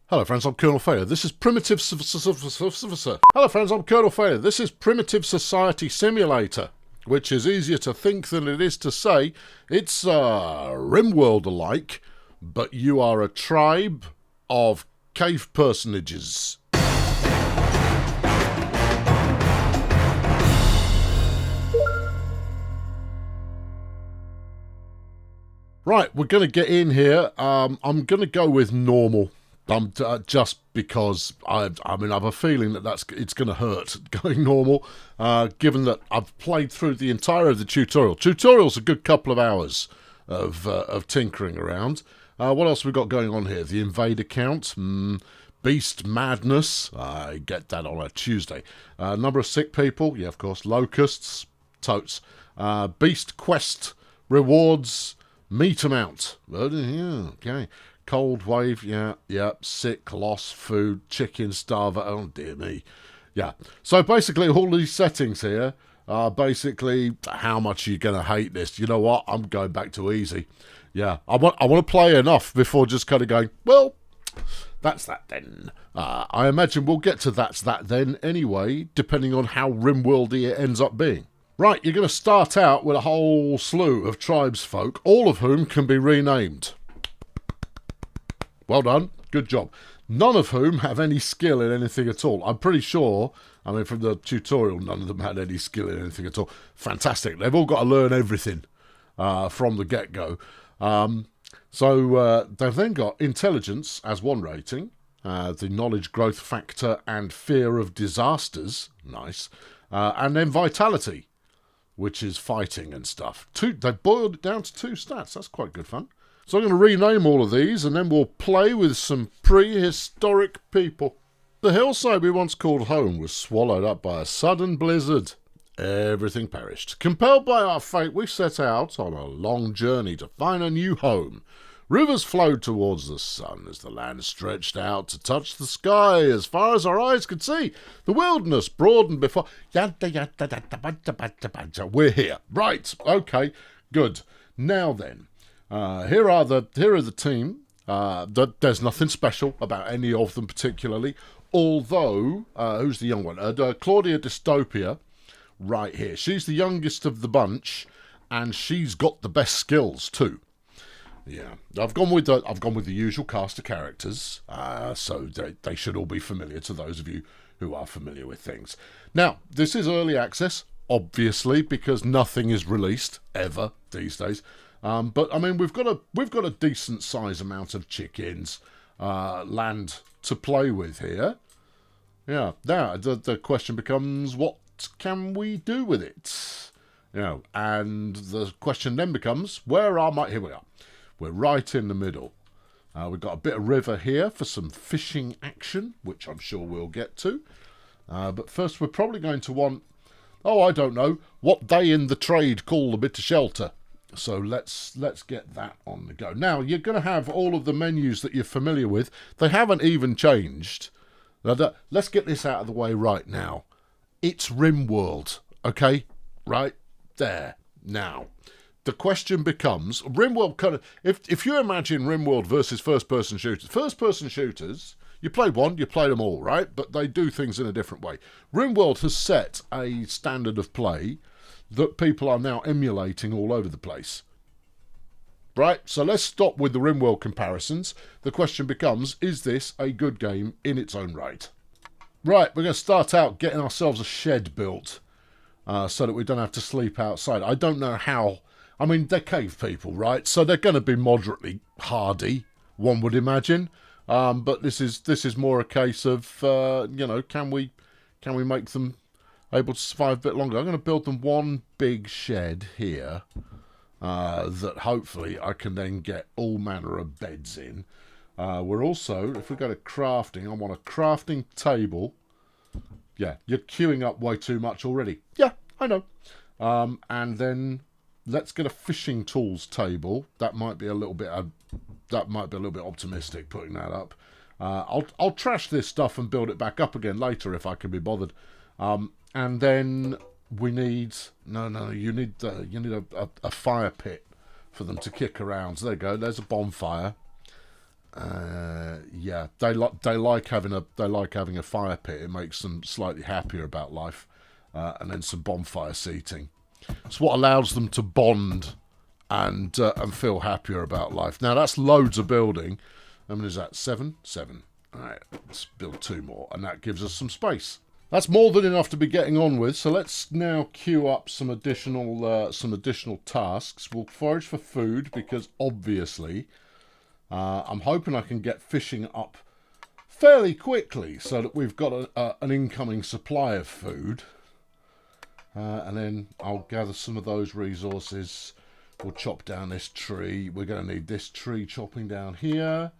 Hello friends, I'm Colonel Failure. This is Primitive Hello friends, I'm Colonel Failure. This is Primitive Society Simulator, which is easier to think than it is to say. It's Rimworld-alike, but you are a tribe of cave personages. Right, we're going to get in here. I'm going to go with normal. Just because I have a feeling that it's going to hurt going normal, given that I've played through the entire of the tutorial. Tutorial's a good couple of hours of tinkering around. What else have we got going on here? The invader count, beast madness. I get that on a Tuesday. Number of sick people, yeah, of course. Locusts, totes. Beast quest rewards, meat amount. Yeah, okay. Cold wave, yeah, sick, loss, food, chicken, starver, oh dear me. Yeah, so basically all these settings here are basically how much you're going to hate this. You know what, I'm going back to easy. Yeah, I want to play enough before just kind of going, well, that's that then. I imagine we'll get to that's that then anyway, depending on how Rimworldy it ends up being. Right, you're going to start out with a whole slew of tribesfolk, all of whom can be renamed. Well done. Good job. None of whom have any skill in anything at all. I'm pretty sure, I mean, from the tutorial, none of them had any skill in anything at all. Fantastic. They've all got to learn everything from the get-go. So they've then got intelligence as one rating, the knowledge growth factor and fear of disasters. Nice. And then vitality, which is fighting and stuff. They boiled it down to 2 stats. That's quite good fun. So I'm going to rename all of these, and then we'll play with some prehistoric people. The hillside we once called home was swallowed up by a sudden blizzard. Everything perished. Compelled by our fate, we set out on a long journey to find a new home. Rivers flowed towards the sun as the land stretched out to touch the sky as far as our eyes could see. The wilderness broadened before... We're here. Right. Okay. Good. Now then. Here are the team. There's nothing special about any of them particularly, although who's the young one? Claudia Dystopia, right here. She's the youngest of the bunch, and she's got the best skills too. Yeah, I've gone with the usual cast of characters, so they should all be familiar to those of you who are familiar with things. Now, this is early access, obviously, because nothing is released ever these days. But I mean, we've got a decent size amount of chickens, land to play with here. Yeah. Now the question becomes, what can we do with it? You know, and the question then becomes, where are my? Here we are. We're right in the middle. We've got a bit of river here for some fishing action, which I'm sure we'll get to. But first, we're probably going to want, I don't know, what they in the trade call a bit of shelter. So let's get that on the go. Now, you're going to have all of the menus that you're familiar with. They haven't even changed. Let's get this out of the way right now. It's Rimworld, okay? Right there. Now, the question becomes, Rimworld kind of... If you imagine Rimworld versus first-person shooters, you play one, you play them all, right? But they do things in a different way. Rimworld has set a standard of play that people are now emulating all over the place. Right, so let's stop with the Rimworld comparisons. The question becomes, is this a good game in its own right? Right, we're going to start out getting ourselves a shed built so that we don't have to sleep outside. I don't know how... I mean, they're cave people, right? So they're going to be moderately hardy, one would imagine. But this is more a case of, can we make them able to survive a bit longer. I'm going to build them one big shed here that hopefully I can then get all manner of beds in. We're also, if we go to crafting, I want a crafting table. Yeah, you're queuing up way too much already. Yeah, I know. And then let's get a fishing tools table. That might be a little bit optimistic putting that up. I'll trash this stuff and build it back up again later if I can be bothered. And then we need... you need a fire pit for them to kick around. So there you go, there's a bonfire. Yeah, they like having a fire pit. It makes them slightly happier about life, and then some bonfire seating. It's what allows them to bond and feel happier about life. Now that's loads of building. How many is that? 7? 7. All right, let's build 2 more, and that gives us some space. That's more than enough to be getting on with. So let's now queue up some additional tasks. We'll forage for food because obviously I'm hoping I can get fishing up fairly quickly so that we've got an incoming supply of food. And then I'll gather some of those resources. We'll chop down this tree. We're going to need this tree chopping down here.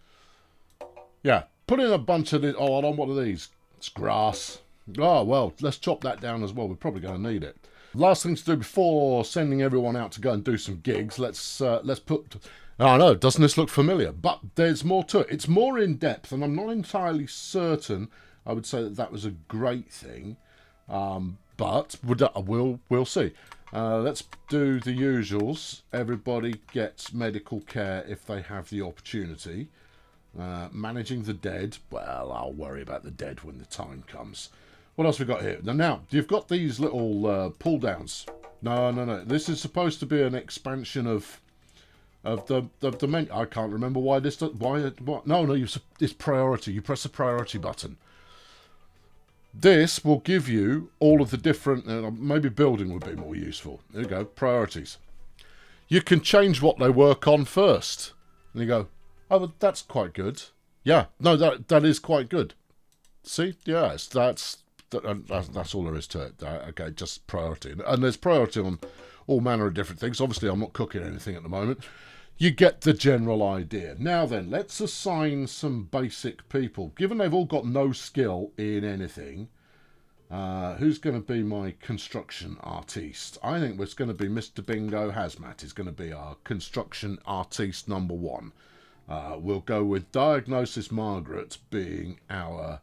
Yeah, put in a bunch of this. Oh, hold on, what are these? It's grass. Oh, well, let's chop that down as well. We're probably going to need it. Last thing to do before sending everyone out to go and do some gigs, let's put... I know, doesn't this look familiar? But there's more to it. It's more in depth, and I'm not entirely certain I would say that was a great thing. But we'll see. Let's do the usuals. Everybody gets medical care if they have the opportunity. Managing the dead. Well, I'll worry about the dead when the time comes. What else we got here? Now, you've got these little pull downs. No. This is supposed to be an expansion of the menu. I can't remember why this. What? No. It's priority. You press the priority button. This will give you all of the different... maybe building would be more useful. There you go. Priorities. You can change what they work on first. And you go, oh, but that's quite good. Yeah. No, that is quite good. See? Yes, that's all there is to it. Okay, just priority. And there's priority on all manner of different things. Obviously, I'm not cooking anything at the moment. You get the general idea. Now then, let's assign some basic people. Given they've all got no skill in anything, who's going to be my construction artiste? I think it's going to be Mr. Bingo Hazmat is going to be our construction artiste number 1. We'll go with Diagnosis Margaret being our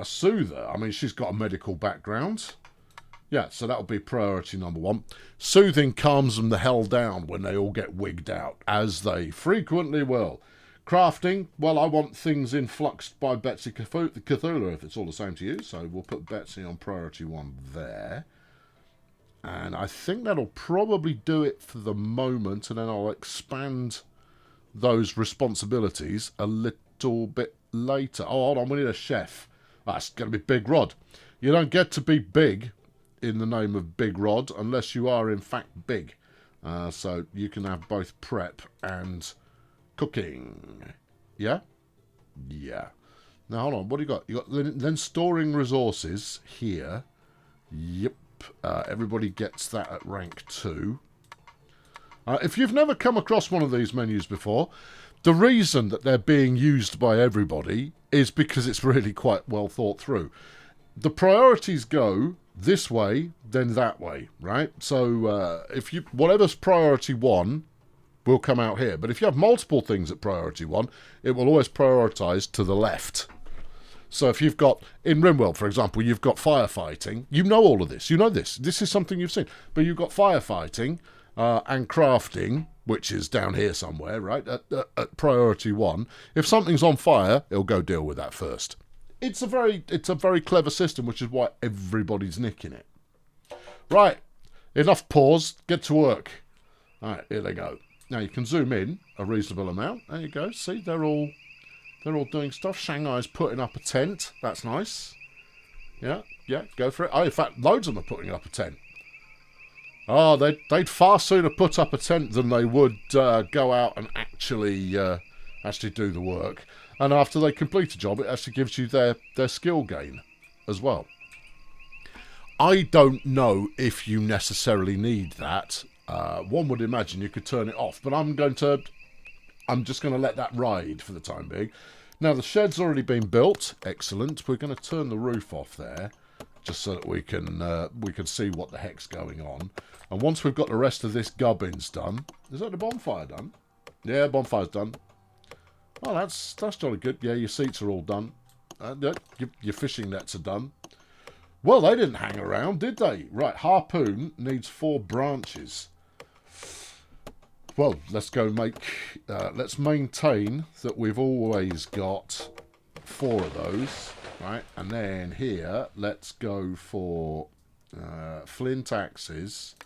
soother. I mean, she's got a medical background. Yeah, so that'll be priority number 1. Soothing calms them the hell down when they all get wigged out, as they frequently will. Crafting, well, I want things influxed by Betsy Cthulhu, if it's all the same to you, so we'll put Betsy on priority 1 there. And I think that'll probably do it for the moment, and then I'll expand those responsibilities a little bit later. Oh, hold on, we need a chef. That's going to be Big Rod. You don't get to be big in the name of Big Rod unless you are in fact big. So you can have both prep and cooking. Yeah? Yeah. Now hold on, what do you got? You got then storing resources here. Yep. Everybody gets that at rank 2. If you've never come across one of these menus before, the reason that they're being used by everybody is because it's really quite well thought through. The priorities go this way, then that way, right? So if you whatever's priority 1 will come out here. But if you have multiple things at priority 1, it will always prioritise to the left. So if you've got, in Rimworld, for example, you've got firefighting. You know all of this. You know this. This is something you've seen. But you've got firefighting and crafting, which is down here somewhere, right? At priority 1. If something's on fire, it'll go deal with that first. It's a very clever system, which is why everybody's nicking it. Right, enough pause. Get to work. All right, here they go. Now you can zoom in a reasonable amount. There you go. See, they're all doing stuff. Shanghai's putting up a tent. That's nice. Yeah, go for it. Oh, in fact, loads of them are putting up a tent. Oh, they'd far sooner put up a tent than they would go out and actually do the work. And after they complete a job, it actually gives you their skill gain as well. I don't know if you necessarily need that. One would imagine you could turn it off, but I'm just going to let that ride for the time being. Now, the shed's already been built. Excellent. We're going to turn the roof off there, just so that we can see what the heck's going on. And once we've got the rest of this gubbins done... Is that the bonfire done? Yeah, bonfire's done. Oh, that's jolly good. Yeah, your seats are all done. Your fishing nets are done. Well, they didn't hang around, did they? Right, harpoon needs 4 branches. well, let's go make... let's maintain that we've always got 4 of those, right? And then here, let's go for flint axes.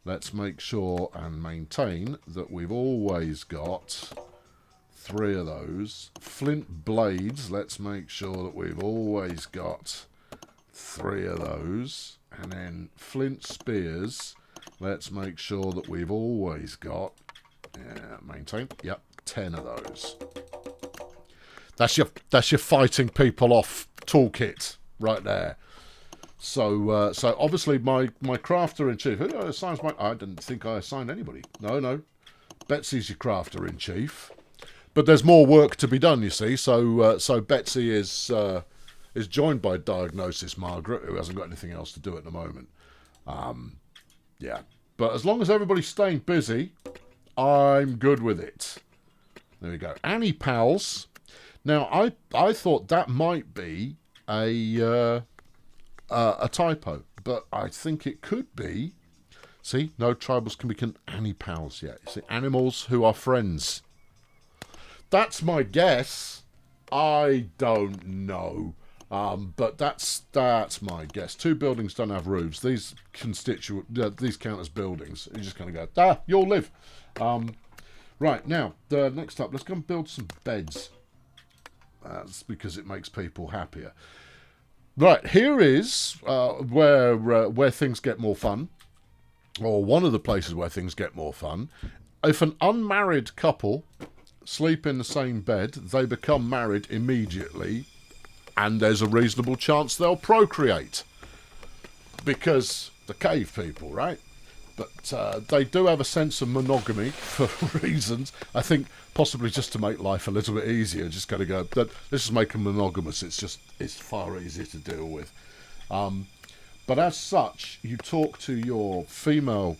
Let's make sure and maintain that we've always got 3 of those. Flint blades, let's make sure that we've always got 3 of those. And then flint spears, let's make sure that we've always got, maintain, yep, 10 of those. That's your fighting people off toolkit right there. So so obviously my crafter in chief. Who assigns my? I didn't think I assigned anybody. No. Betsy's your crafter in chief. But there's more work to be done, you see. So Betsy is joined by Diagnosis Margaret, who hasn't got anything else to do at the moment. Yeah. But as long as everybody's staying busy, I'm good with it. There we go. Annie Pals. Now I thought that might be a typo, but I think it could be. See, no tribals can become Annie Pals yet. See, animals who are friends. That's my guess. I don't know, but that's my guess. 2 buildings don't have roofs. These these count as buildings. You're just going to go, you'll live. Right now, next up, let's go and build some beds. That's because it makes people happier. Right, here is where things get more fun, or one of the places where things get more fun. If an unmarried couple sleep in the same bed, they become married immediately, and there's a reasonable chance they'll procreate. Because the cave people, right? But they do have a sense of monogamy for reasons. I think possibly just to make life a little bit easier. Just kind of go, let's just make them monogamous. It's far easier to deal with. But as such, you talk to your female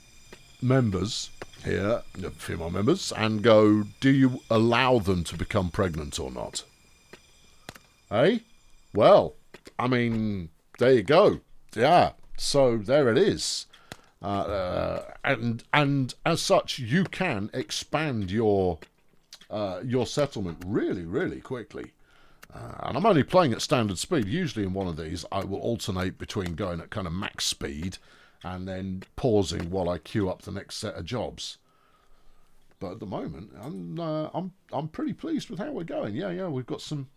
members here, and go, do you allow them to become pregnant or not? Eh? Well, I mean, there you go. Yeah. So there it is. And as such, you can expand your settlement really, really quickly. And I'm only playing at standard speed. Usually in one of these, I will alternate between going at kind of max speed and then pausing while I queue up the next set of jobs. But at the moment, I'm pretty pleased with how we're going. Yeah, we've got some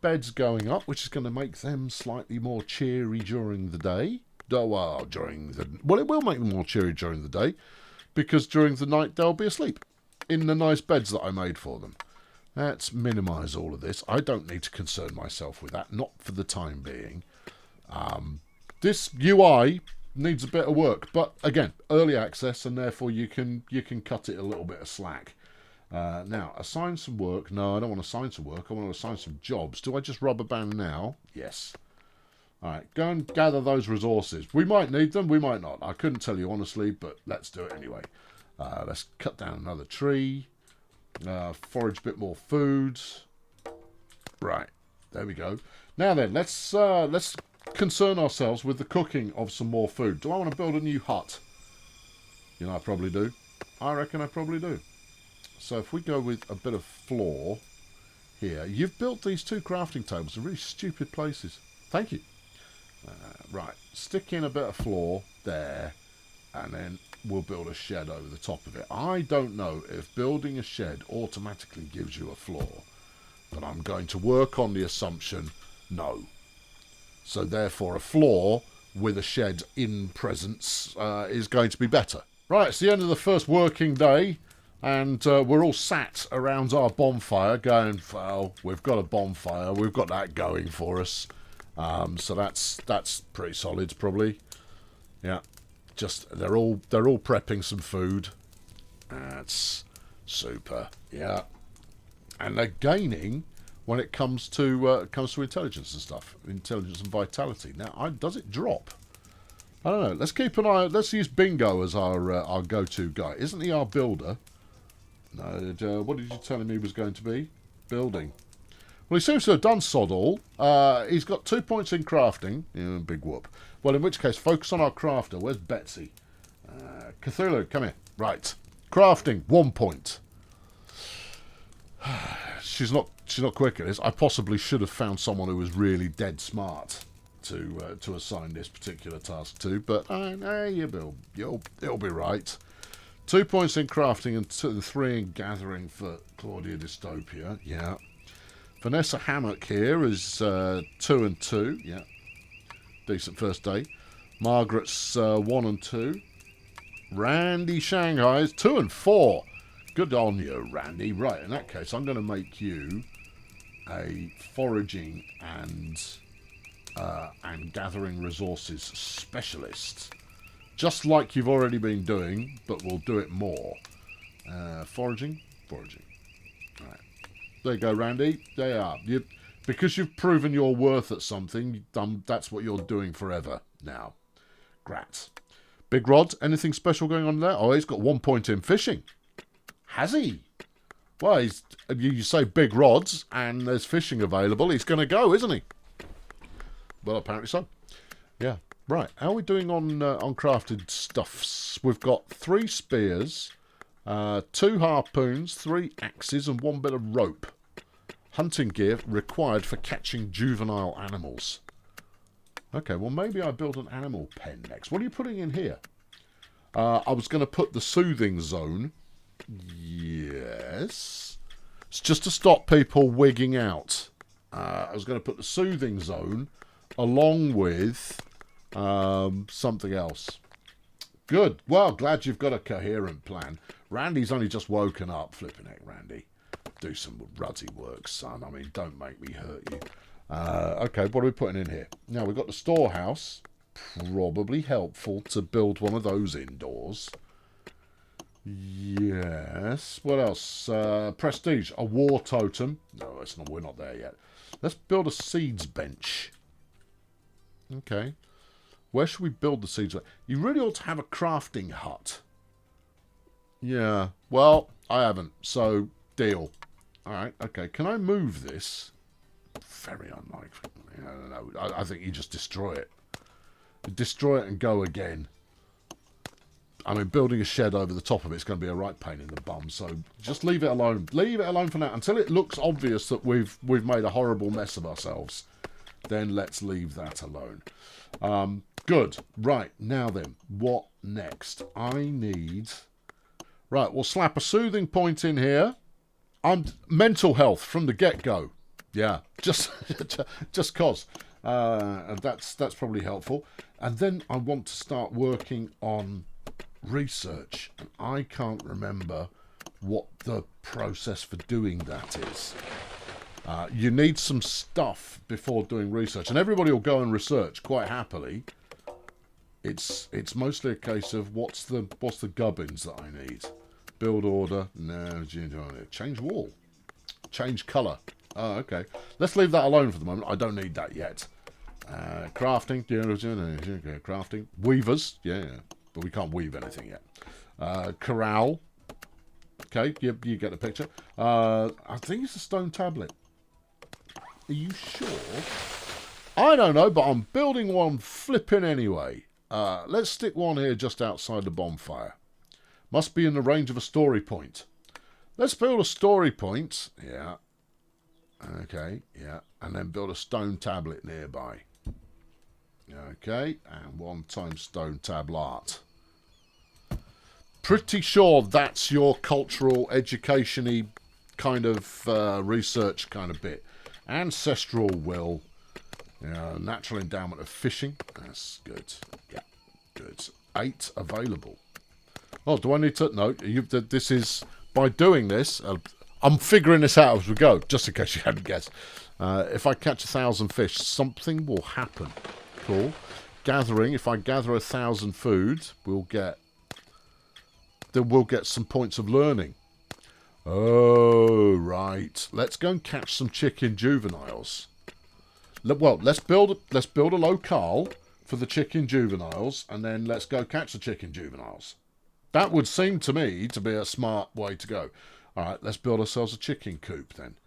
beds going up, which is going to make them slightly more cheery during the day. Well, it will make them more cheery during the day, because during the night they'll be asleep in the nice beds that I made for them. Let's minimise all of this. I don't need to concern myself with that, not for the time being. This UI needs a bit of work, but again, early access, and therefore you can cut it a little bit of slack. Now, assign some work. No, I don't want to assign some work. I want to assign some jobs. Do I just rubber band now? Yes. All right, go and gather those resources. We might need them, we might not. I couldn't tell you honestly, but let's do it anyway. Let's cut down another tree. Forage a bit more food. Right, there we go. Now then, let's concern ourselves with the cooking of some more food. Do I want to build a new hut? You know, I probably do. I reckon I probably do. So if we go with a bit of floor here. You've built these 2 crafting tables in really stupid places. Thank you. Right, stick in a bit of floor there, and then we'll build a shed over the top of it. I don't know if building a shed automatically gives you a floor, but I'm going to work on the assumption no. So therefore a floor with a shed in presence is going to be better. Right, it's the end of the first working day, and we're all sat around our bonfire going, well, we've got a bonfire, we've got that going for us. So that's pretty solid, probably. Yeah, just they're all prepping some food. That's super. Yeah, and they're gaining when it comes to intelligence and stuff, intelligence and vitality. Now, does it drop? I don't know. Let's keep an eye. Let's use Bingo as our go-to guy. Isn't he our builder? No. What did you tell him he was going to be? Building. Well, he seems to have done sod all. He's got 2 points in crafting. Yeah, big whoop. Well, in which case, focus on our crafter. Where's Betsy? Cthulhu, come here. Right. Crafting, 1 point. She's not quick at this. I possibly should have found someone who was really dead smart to assign this particular task to, but it'll be right. 2 points in crafting and 3 in gathering for Claudia Dystopia. Yeah. Vanessa Hammock here is 2 and 2. Yeah. Decent first day. Margaret's 1 and 2. Randy Shanghai is 2 and 4. Good on you, Randy. Right, in that case, I'm going to make you a foraging and gathering resources specialist. Just like you've already been doing, but we'll do it more. Foraging. Right. There you go, Randy. There you are. Because you've proven your worth at something, that's what you're doing forever now. Grats. Big Rod, anything special going on there? Oh, he's got 1 point in fishing. Has he? Well, you say big rods and there's fishing available. He's going to go, isn't he? Well, apparently so. Yeah. Right. How are we doing on crafted stuffs? We've got 3 spears, 2 harpoons, 3 axes, and 1 bit of rope. Hunting gear required for catching juvenile animals. Okay, well, maybe I build an animal pen next. What are you putting in here? I was going to put the soothing zone. Yes. It's just to stop people wigging out. I was going to put the soothing zone along with something else. Good. Well, glad you've got a coherent plan. Randy's only just woken up. Flipping heck, Randy. Do some ruddy work, son. I mean, don't make me hurt you. Okay, what are we putting in here? Now, we've got the storehouse. Probably helpful to build one of those indoors. Yes. What else? Prestige. A war totem. No, it's not. We're not there yet. Let's build a seeds bench. Okay. Where should we build the seeds? You really ought to have a crafting hut. Yeah. Well, I haven't. So, deal. Alright, okay. Can I move this? Very unlikely. I don't know. I think you just destroy it. Destroy it and go again. I mean, building a shed over the top of it's going to be a right pain in the bum, so just leave it alone. Leave it alone for now. Until it looks obvious that we've made a horrible mess of ourselves, then let's leave that alone. Good. Right, now then, what next? I need... Right, we'll slap a soothing point in here. Mental health from the get-go. Yeah, just cause. That's probably helpful. And then I want to start working on research. And I can't remember what the process for doing that is. You need some stuff before doing research. And everybody will go and research quite happily. It's mostly a case of what's the gubbins that I need. Build order. No, change wall. Change colour. Oh, okay. Let's leave that alone for the moment. I don't need that yet. Crafting. Crafting. Weavers. Yeah. But we can't weave anything yet. Corral. Okay, you get the picture. I think it's a stone tablet. Are you sure? I don't know, but I'm building one flipping anyway. Let's stick one here just outside the bonfire. Must be in the range of a story point. Let's build a story point. Yeah. Okay, yeah. And then build a stone tablet nearby. Okay, and 1 times stone tablet. Pretty sure that's your cultural, education-y kind of research kind of bit. Ancestral will. Natural endowment of fishing. That's good. Yeah, good. 8 available. Oh, do I need to... No, this is... By doing this... I'm figuring this out as we go, just in case you hadn't guessed. If I catch 1,000 fish, something will happen. Cool. Gathering. If I gather 1,000 food, we'll get some points of learning. Oh, right. Let's go and catch some chicken juveniles. Well, let's build a locale for the chicken juveniles, and then let's go catch the chicken juveniles. That would seem to me to be a smart way to go. All right, let's build ourselves a chicken coop then.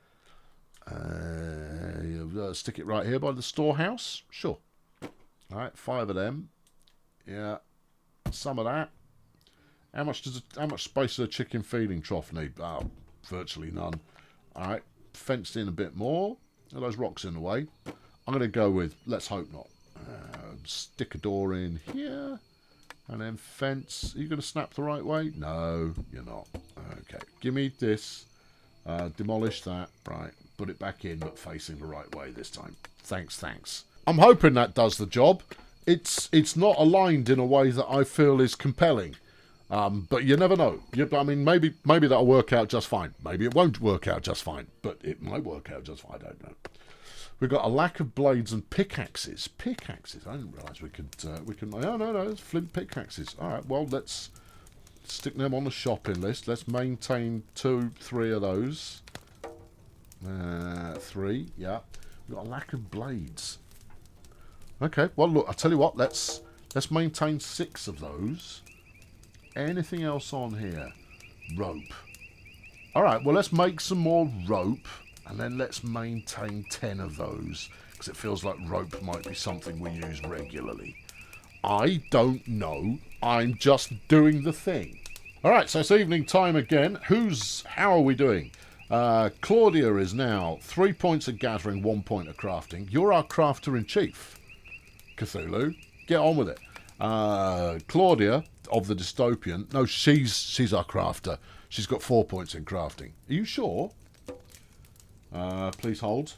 Stick it right here by the storehouse. Sure. All right, 5 of them. Yeah, some of that. How much space does a chicken feeding trough need? Oh, virtually none. All right, fenced in a bit more. Are those rocks in the way? I'm going to go with, let's hope not. Stick a door in here. And then fence. Are you going to snap the right way? No, you're not. Okay, give me this. Demolish that. Right, put it back in, but facing the right way this time. Thanks. I'm hoping that does the job. It's not aligned in a way that I feel is compelling. But you never know. I mean, maybe that'll work out just fine. Maybe it won't work out just fine. But it might work out just fine. I don't know. We've got a lack of blades and pickaxes. Pickaxes. I didn't realise we can. No. It's flint pickaxes. All right. Well, let's stick them on the shopping list. Let's maintain 2-3 of those. 3. Yeah. We've got a lack of blades. Okay. Well, look. I tell you what. Let's maintain 6 of those. Anything else on here? Rope. All right. Well, let's make some more rope. And then let's maintain 10 of those, because it feels like rope might be something we use regularly. I don't know. I'm just doing the thing. All right, so it's evening time again. How are we doing? Claudia is now 3 points at gathering, 1 point at crafting. You're our crafter-in-chief, Cthulhu. Get on with it. Claudia, of the dystopian. No, she's our crafter. She's got 4 points in crafting. Are you sure? Please hold.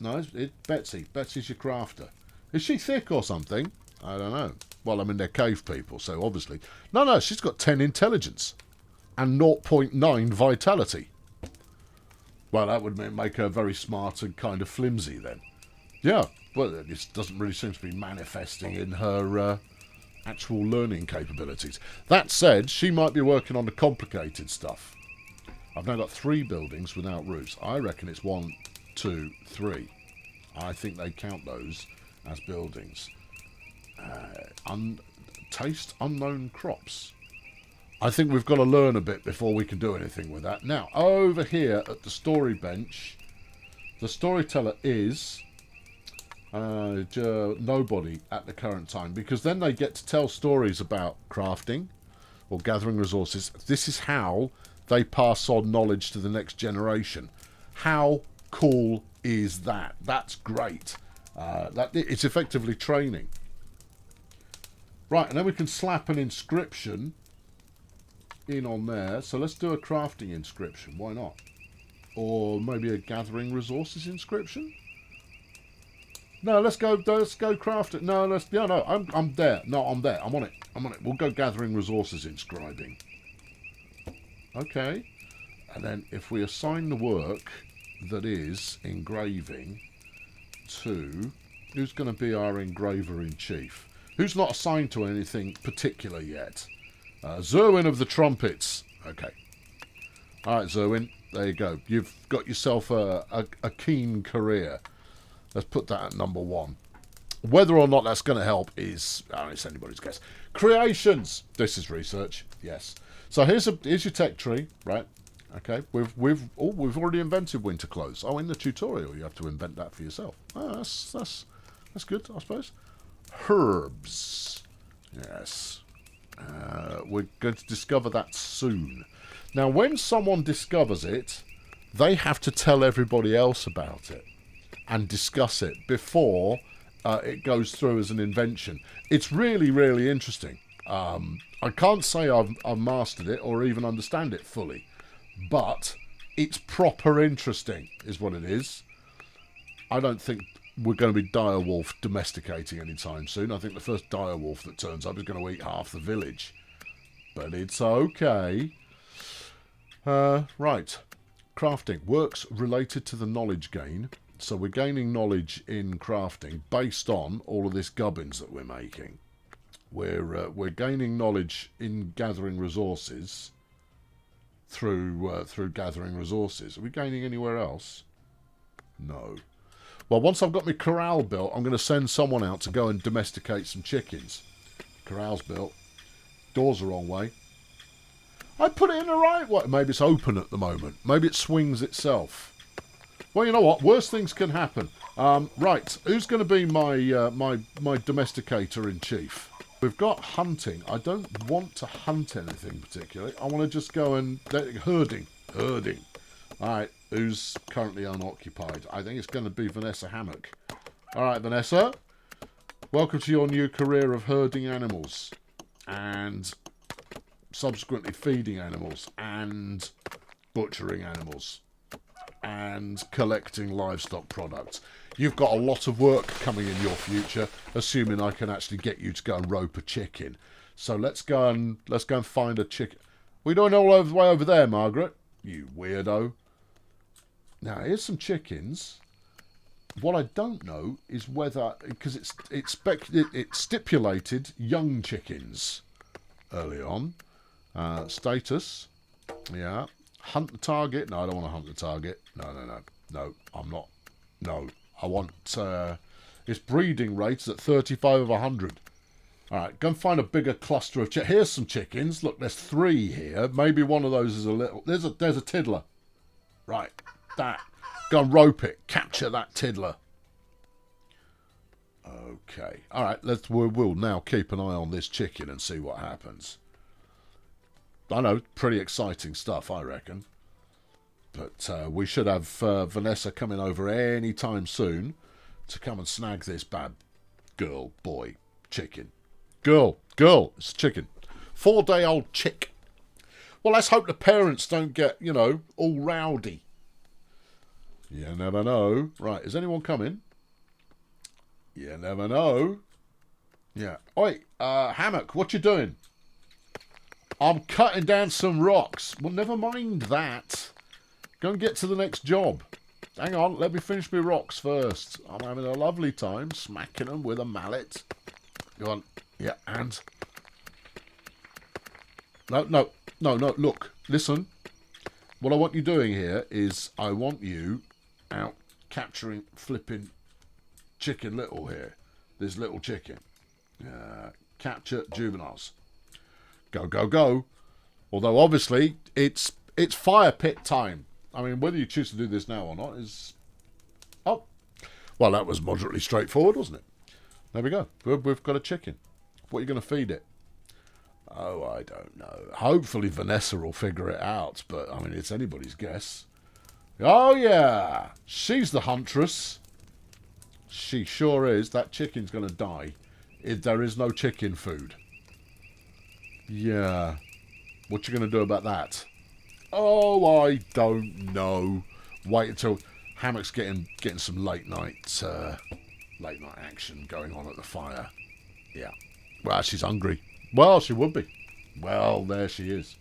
No, it's Betsy. Betsy's your crafter. Is she thick or something? I don't know. Well, I mean, they're cave people, so obviously. No, she's got 10 intelligence. And 0.9 vitality. Well, that would make her very smart and kind of flimsy then. Yeah, well, it doesn't really seem to be manifesting in her actual learning capabilities. That said, she might be working on the complicated stuff. I've now got 3 buildings without roofs. I reckon it's 1, 2, 3. I think they count those as buildings. Taste unknown crops. I think we've got to learn a bit before we can do anything with that. Now, over here at the story bench, the storyteller is nobody at the current time, because then they get to tell stories about crafting or gathering resources. This is how they pass on knowledge to the next generation. How cool is that? That's great. It's effectively training. Right, and then we can slap an inscription in on there. So let's do a crafting inscription. Why not? Or maybe a gathering resources inscription? No, let's go craft it. No, I'm there. No, I'm there. I'm on it. We'll go gathering resources inscribing. Okay, and then if we assign the work that is engraving to, who's going to be our engraver-in-chief? Who's not assigned to anything particular yet? Zerwin of the Trumpets. Okay. All right, Zerwin, there you go. You've got yourself a keen career. Let's put that at number 1. Whether or not that's going to help is, it's anybody's guess. Creations. This is research. Yes. So here's your tech tree, right? Okay, we've already invented winter clothes. Oh, in the tutorial you have to invent that for yourself. Oh, that's good, I suppose. Herbs, yes. We're going to discover that soon. Now, when someone discovers it, they have to tell everybody else about it and discuss it before it goes through as an invention. It's really, really interesting. I can't say I've mastered it or even understand it fully, but it's proper interesting, is what it is. I don't think we're going to be direwolf domesticating anytime soon. I think the first direwolf that turns up is going to eat half the village. But it's okay. Right. Crafting. Works related to the knowledge gain. So we're gaining knowledge in crafting based on all of this gubbins that we're making. We're gaining knowledge in gathering resources through gathering resources. Are we gaining anywhere else? No. Well, once I've got my corral built, I'm going to send someone out to go and domesticate some chickens. Corral's built. Door's the wrong way. I put it in the right way. Maybe it's open at the moment. Maybe it swings itself. Well, you know what? Worse things can happen. Right. Who's going to be my domesticator in chief? We've got hunting. I don't want to hunt anything particularly. I want to just go and... herding. Herding. Alright, who's currently unoccupied? I think it's going to be Vanessa Hammock. Alright, Vanessa. Welcome to your new career of herding animals. And subsequently feeding animals. And butchering animals. And collecting livestock products. You've got a lot of work coming in your future, assuming I can actually get you to go and rope a chicken. So let's go and find a chicken. We're doing all the way over there, Margaret. You weirdo. Now here's some chickens. What I don't know is whether, because it stipulated young chickens early on. Status, yeah. Hunt the target. No, I don't want to hunt the target. No, I'm not. No. I want, its breeding rates at 35 of 100. Alright, go and find a bigger cluster of chickens. Here's some chickens. Look, there's 3 here. Maybe one of those is a little... There's a tiddler. Right, that. Go and rope it. Capture that tiddler. Okay. Alright, we'll now keep an eye on this chicken and see what happens. I know, pretty exciting stuff, I reckon. But we should have Vanessa coming over any time soon to come and snag this bad girl, boy, chicken. Girl, it's a chicken. 4-day-old chick. Well, let's hope the parents don't get, you know, all rowdy. You never know. Right, is anyone coming? You never know. Yeah. Oi, Hammock, what you doing? I'm cutting down some rocks. Well, never mind that. Go and get to the next job. Hang on, let me finish my rocks first. I'm having a lovely time smacking them with a mallet. Go on. Yeah, and... No, look, listen. What I want you doing here is I want you out capturing flipping Chicken Little here. This little chicken. Capture juveniles. Go. Although, obviously, it's fire pit time. I mean, whether you choose to do this now or not is... Oh. Well, that was moderately straightforward, wasn't it? There we go. We've got a chicken. What are you going to feed it? Oh, I don't know. Hopefully Vanessa will figure it out, but, I mean, it's anybody's guess. Oh, yeah. She's the huntress. She sure is. That chicken's going to die if there is no chicken food. Yeah. What you going to do about that? Oh, I don't know. Wait until Hammock's getting some late night action going on at the fire. Yeah. Well, she's hungry. Well, she would be. Well, there she is.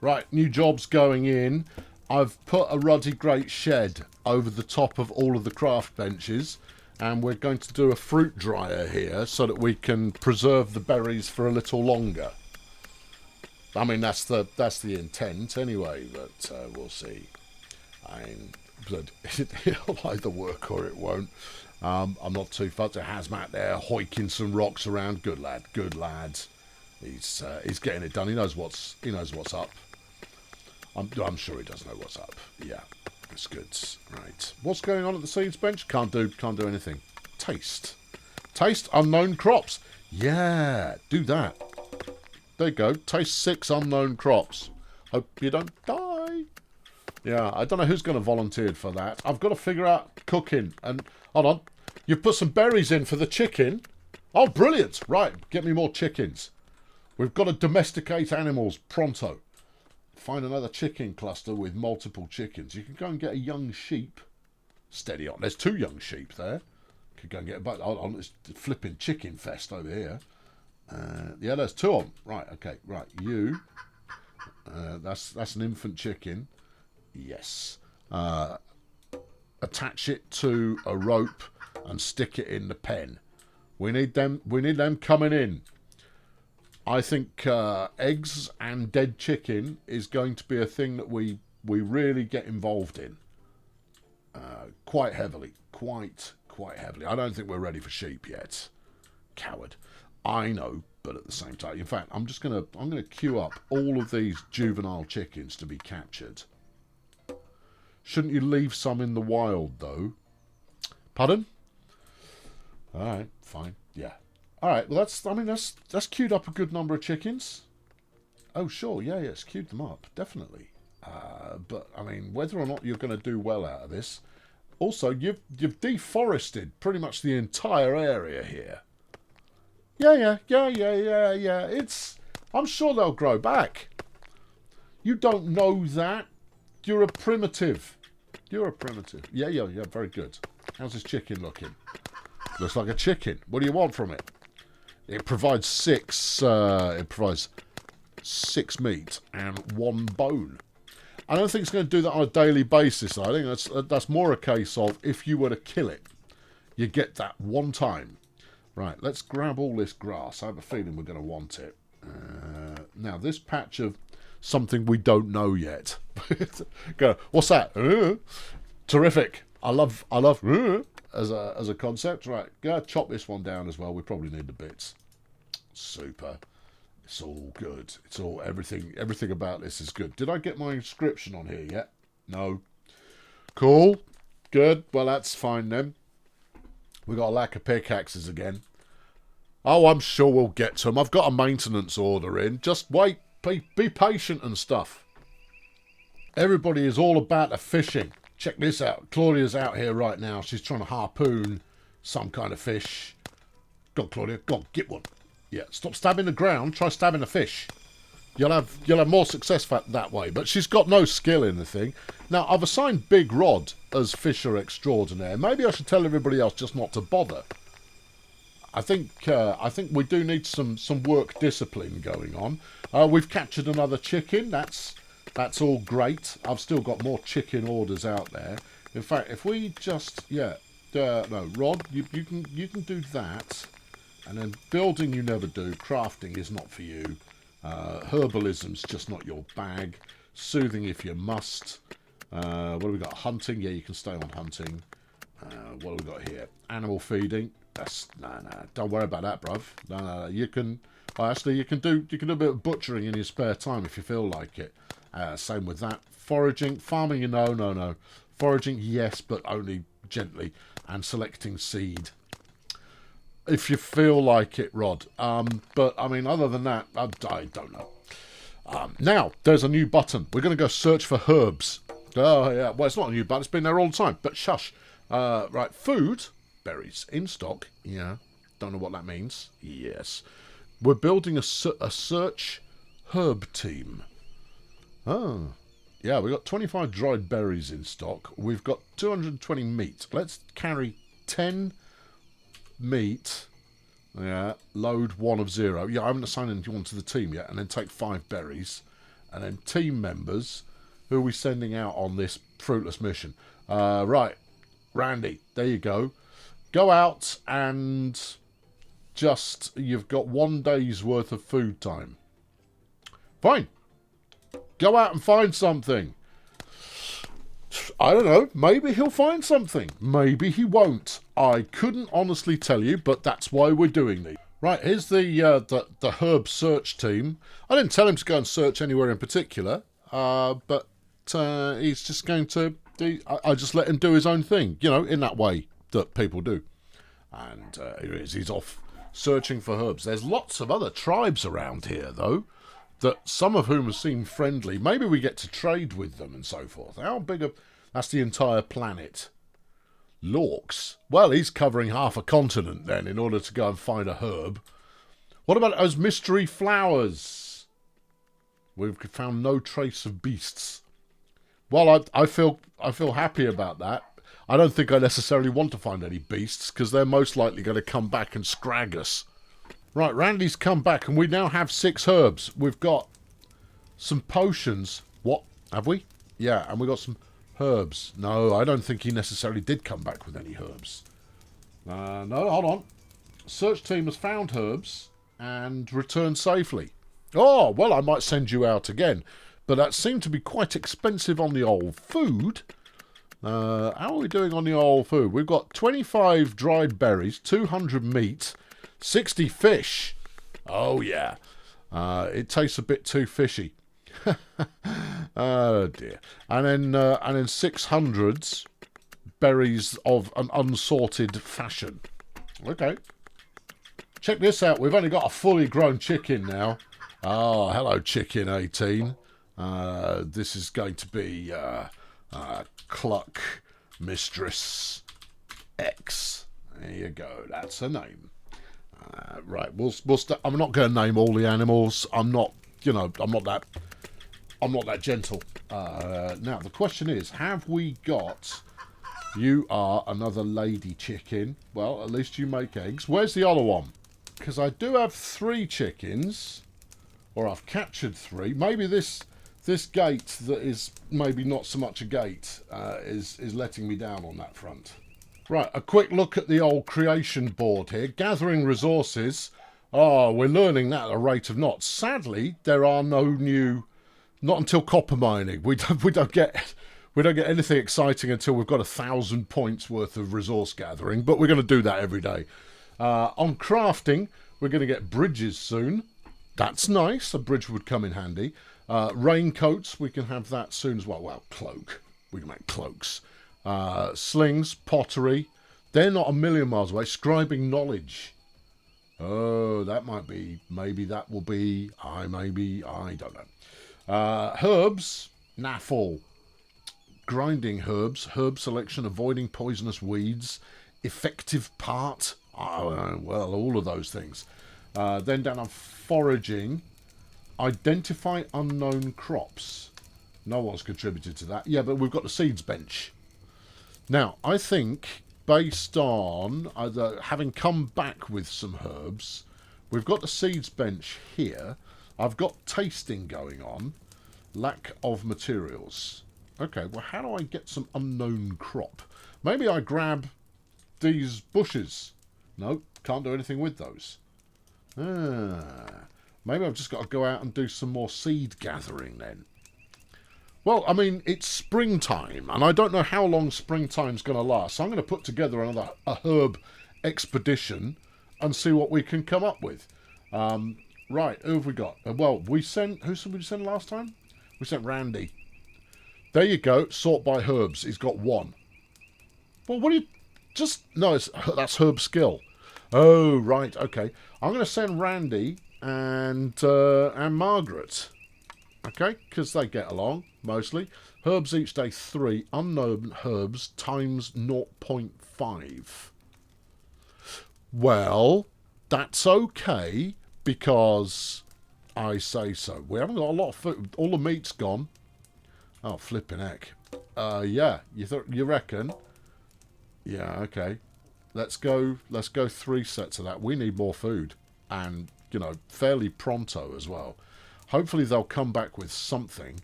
Right, new jobs going in. I've put a ruddy great shed over the top of all of the craft benches, and we're going to do a fruit dryer here so that we can preserve the berries for a little longer. I mean, that's the intent anyway, but we'll see. It'll either work or it won't. I'm not too fussed. Hazmat there, hoiking some rocks around. Good lad. He's getting it done. He knows what's up. I'm sure he does know what's up. Yeah, that's good. Right. What's going on at the seeds bench? Can't do anything. Taste unknown crops. Yeah, do that. There you go. Taste 6 unknown crops. Hope you don't die. Yeah, I don't know who's going to volunteer for that. I've got to figure out cooking. And, hold on. You've put some berries in for the chicken. Oh, brilliant. Right, get me more chickens. We've got to domesticate animals pronto. Find another chicken cluster with multiple chickens. You can go and get a young sheep. Steady on. There's 2 young sheep there. Could go and get a bunch. Hold on, it's flipping chicken fest over here. Yeah, there's 2 of them. Right, okay, right. You. That's an infant chicken. Yes. Attach it to a rope and stick it in the pen. We need them coming in. I think eggs and dead chicken is going to be a thing that we really get involved in. Quite heavily. Quite heavily. I don't think we're ready for sheep yet. Coward. I know, but at the same time, in fact, I'm gonna queue up all of these juvenile chickens to be captured. Shouldn't you leave some in the wild though? Pardon? All right, fine. Yeah. All right. Well, I mean, that's queued up a good number of chickens. Oh, sure. Yeah, it's queued them up. Definitely. But, I mean, whether or not you're going to do well out of this... Also, you've deforested pretty much the entire area here. Yeah. It's... I'm sure they'll grow back. You don't know that. You're a primitive. You're a primitive. Yeah, very good. How's this chicken looking? Looks like a chicken. What do you want from it? It provides six meat and 1 bone. I don't think it's going to do that on a daily basis. I think that's more a case of if you were to kill it, you get that one time. Right, let's grab all this grass. I have a feeling we're going to want it. Now, this patch of something we don't know yet. Go, what's that? Terrific. I love as a concept. Right, go chop this one down as well. We probably need the bits. Super. It's all good. It's all everything about this is good. Did I get my inscription on here yet? No. Cool. Good. Well, that's fine then. We got a lack of pickaxes again. Oh, I'm sure we'll get to them. I've got a maintenance order in. Just wait. Be patient and stuff. Everybody is all about the fishing. Check this out. Claudia's out here right now. She's trying to harpoon some kind of fish. Go on, Claudia. Go on, get one. Yeah, stop stabbing the ground. Try stabbing a fish. You'll have more success that way. But she's got no skill in the thing. Now, I've assigned Big Rod as fisher extraordinaire. Maybe I should tell everybody else just not to bother. I think we do need some work discipline going on. We've captured another chicken. That's all great. I've still got more chicken orders out there. In fact, if we just no, Rod, you can do that. And then building you never do. Crafting is not for you. Herbalism's just not your bag. Soothing if you must. What have we got? Hunting. Yeah, you can stay on hunting. What have we got here? Animal feeding. That's no. Don't worry about that, bruv. No. You can. Well, actually, you can do a bit of butchering in your spare time if you feel like it. Same with that. Foraging, farming. No. Foraging, yes, but only gently. And selecting seed. If you feel like it, Rod. But, I mean, other than that, I don't know. Now, there's a new button. We're going to go search for herbs. Oh, yeah. Well, it's not a new button. It's been there all the time. But shush. Right. Food. Berries. In stock. Yeah. Don't know what that means. Yes. We're building a search herb team. Oh. Yeah, we've got 25 dried berries in stock. We've got 220 meat. Let's carry 10... meat, yeah, load 1 of 0. Yeah, I haven't assigned anyone to the team yet. And then take 5 berries. And then team members, who are we sending out on this fruitless mission? Right, Randy, there you go. Go out and you've got 1 day's worth of food time. Fine. Go out and find something. I don't know. Maybe he'll find something. Maybe he won't. I couldn't honestly tell you, but that's why we're doing these. Right, here's the herb search team. I didn't tell him to go and search anywhere in particular, but he's just going to... I just let him do his own thing, in that way that people do. And here he is. He's off searching for herbs. There's lots of other tribes around here, though, that some of whom seem friendly. Maybe we get to trade with them and so forth. How big a... That's the entire planet. Lorks. Well, he's covering half a continent then in order to go and find a herb. What about those mystery flowers? We've found no trace of beasts. Well, I feel happy about that. I don't think I necessarily want to find any beasts because they're most likely going to come back and scrag us. Right, Randy's come back and we now have 6 herbs. We've got some potions. What? Have we? Yeah, and we got some herbs. No, I don't think he necessarily did come back with any herbs. No, hold on. Search team has found herbs and returned safely. Oh, well, I might send you out again. But that seemed to be quite expensive on the old food. How are we doing on the old food? We've got 25 dried berries, 200 meat, 60 fish. Oh, yeah. It tastes a bit too fishy. Oh, dear. And then 600 berries of an unsorted fashion. Okay. check this out. We've only got a fully grown chicken now. Oh, hello, chicken 18. This is going to be Cluck Mistress X. There you go. That's her name. Right. I'm not going to name all the animals. I'm not that gentle. Now the question is, have we got? You are another lady chicken. Well, at least you make eggs. Where's the other one? Because I do have 3 chickens, or I've captured 3. Maybe this gate that is maybe not so much a gate is letting me down on that front. Right, a quick look at the old creation board here. Gathering resources. Oh, we're learning that at a rate of knots. Sadly, there are no new. Not until copper mining. We don't get anything exciting until we've got 1,000 points worth of resource gathering. But we're going to do that every day. On crafting, we're going to get bridges soon. That's nice. A bridge would come in handy. Raincoats, we can have that soon as well. Well, cloak. We can make cloaks. Slings, pottery. They're not a million miles away. Scribing knowledge. Oh, that might be. Maybe that will be. I don't know. Herbs. Naffle. Grinding herbs. Herb selection. Avoiding poisonous weeds. Effective part. Well, all of those things. Then down on foraging. Identify unknown crops. No one's contributed to that. Yeah, but we've got the seeds bench. Now, I think, based on having come back with some herbs, we've got the seeds bench here. I've got tasting going on. Lack of materials. Okay, well, how do I get some unknown crop? Maybe I grab these bushes. No, can't do anything with those. Maybe I've just got to go out and do some more seed gathering then. Well, I mean, it's springtime, and I don't know how long springtime's going to last. So I'm going to put together a herb expedition and see what we can come up with. Right, who have we got? Well, who did we send last time? We sent Randy. There you go, sort by herbs. He's got 1. Well, what do you... No, that's herb skill. Oh, right, okay. I'm going to send Randy and Margaret. Okay, because they get along, mostly. Herbs each day 3. Unknown herbs times 0.5. Well, that's okay, because I say so. We haven't got a lot of food. All the meat's gone. Oh, flipping heck. Yeah, you reckon? Yeah, okay. Let's go 3 sets of that. We need more food. And, fairly pronto as well. Hopefully they'll come back with something.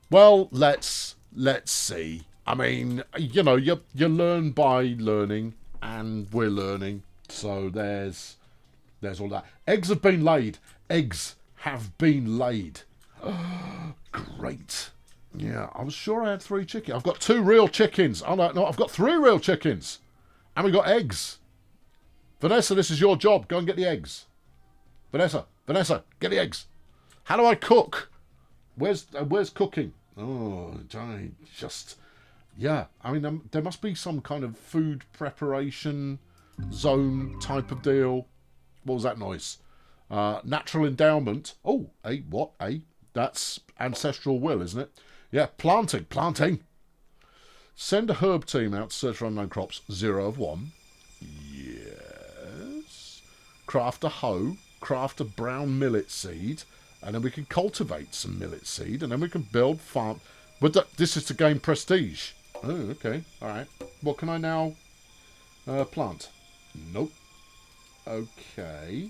Well, let's see. I mean, you learn by learning, and we're learning. So there's all that. Eggs have been laid. Eggs have been laid. Great. Yeah, I was sure I had 3 chickens. I've got 2 real chickens. Oh, no, I've got 3 real chickens. And we got eggs. Vanessa, this is your job. Go and get the eggs. Vanessa, get the eggs. How do I cook? Where's cooking? Oh, yeah. I mean, there must be some kind of food preparation zone type of deal. What was that noise? Natural endowment. Oh, what? That's ancestral will, isn't it? Yeah, planting. Send a herb team out to search for unknown crops. 0 of 1. Yes. Craft a hoe. Craft a brown millet seed. And then we can cultivate some millet seed. And then we can build farm. But this is to gain prestige. Oh, okay. All right. What can I now plant? Nope. Okay.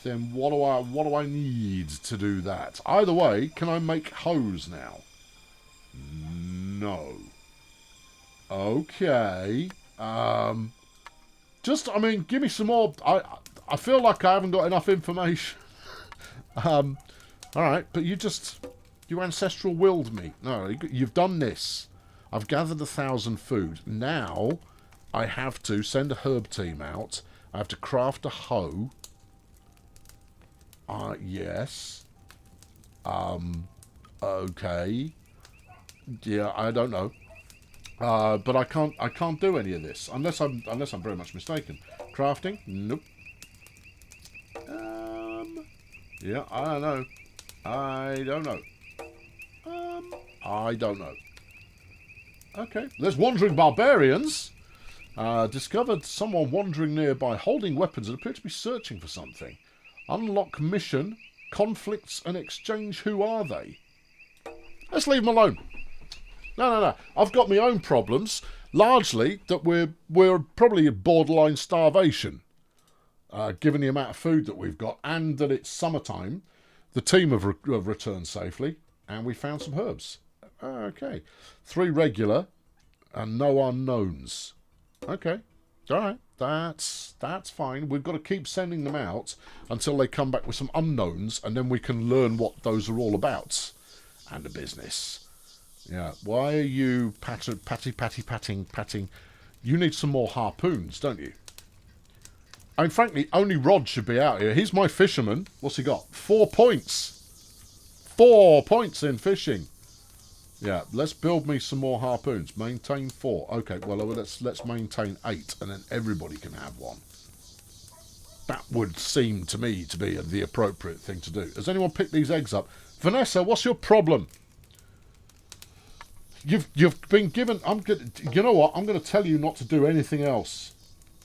Then what do I need to do that? Either way, can I make hoes now? No. Okay. Give me some more. I feel like I haven't got enough information. All right, but you ancestral willed me. No, you've done this. I've gathered 1,000 food. Now I have to send a herb team out. I have to craft a hoe. Yes. Okay. Yeah, I don't know. But I can't do any of this unless I'm very much mistaken. Crafting? Nope. Yeah, I don't know. I don't know. I don't know. Okay. There's wandering barbarians. Discovered someone wandering nearby holding weapons and appear to be searching for something. Unlock mission. Conflicts and exchange. Who are they? Let's leave them alone. No. I've got my own problems. Largely that we're probably borderline starvation. Given the amount of food that we've got, and that it's summertime, the team have returned safely, and we found some herbs. Okay. 3 regular, and no unknowns. Okay. Alright. That's fine. We've got to keep sending them out until they come back with some unknowns, and then we can learn what those are all about. And the business. Yeah. Why are you patting? You need some more harpoons, don't you? I mean, frankly, only Rod should be out here. He's my fisherman. What's he got? 4 points. 4 points in fishing. Yeah, let's build me some more harpoons. Maintain 4. Okay, well, let's maintain 8, and then everybody can have one. That would seem to me to be the appropriate thing to do. Has anyone picked these eggs up? Vanessa, what's your problem? You've been given... You know what? I'm going to tell you not to do anything else.